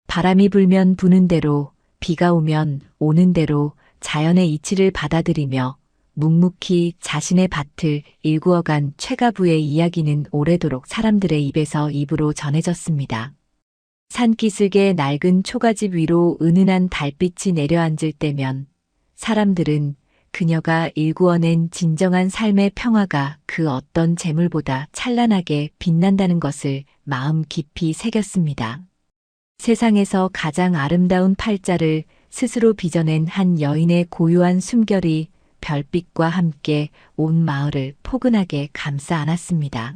바람이 불면 부는 대로, 비가 오면 오는 대로 자연의 이치를 받아들이며 묵묵히 자신의 밭을 일구어간 최가부의 이야기는 오래도록 사람들의 입에서 입으로 전해졌습니다. 산기슭의 낡은 초가집 위로 은은한 달빛이 내려앉을 때면 사람들은 그녀가 일구어낸 진정한 삶의 평화가 그 어떤 재물보다 찬란하게 빛난다는 것을 마음 깊이 새겼습니다. 세상에서 가장 아름다운 팔자를 스스로 빚어낸 한 여인의 고요한 숨결이 별빛과 함께 온 마을을 포근하게 감싸 안았습니다.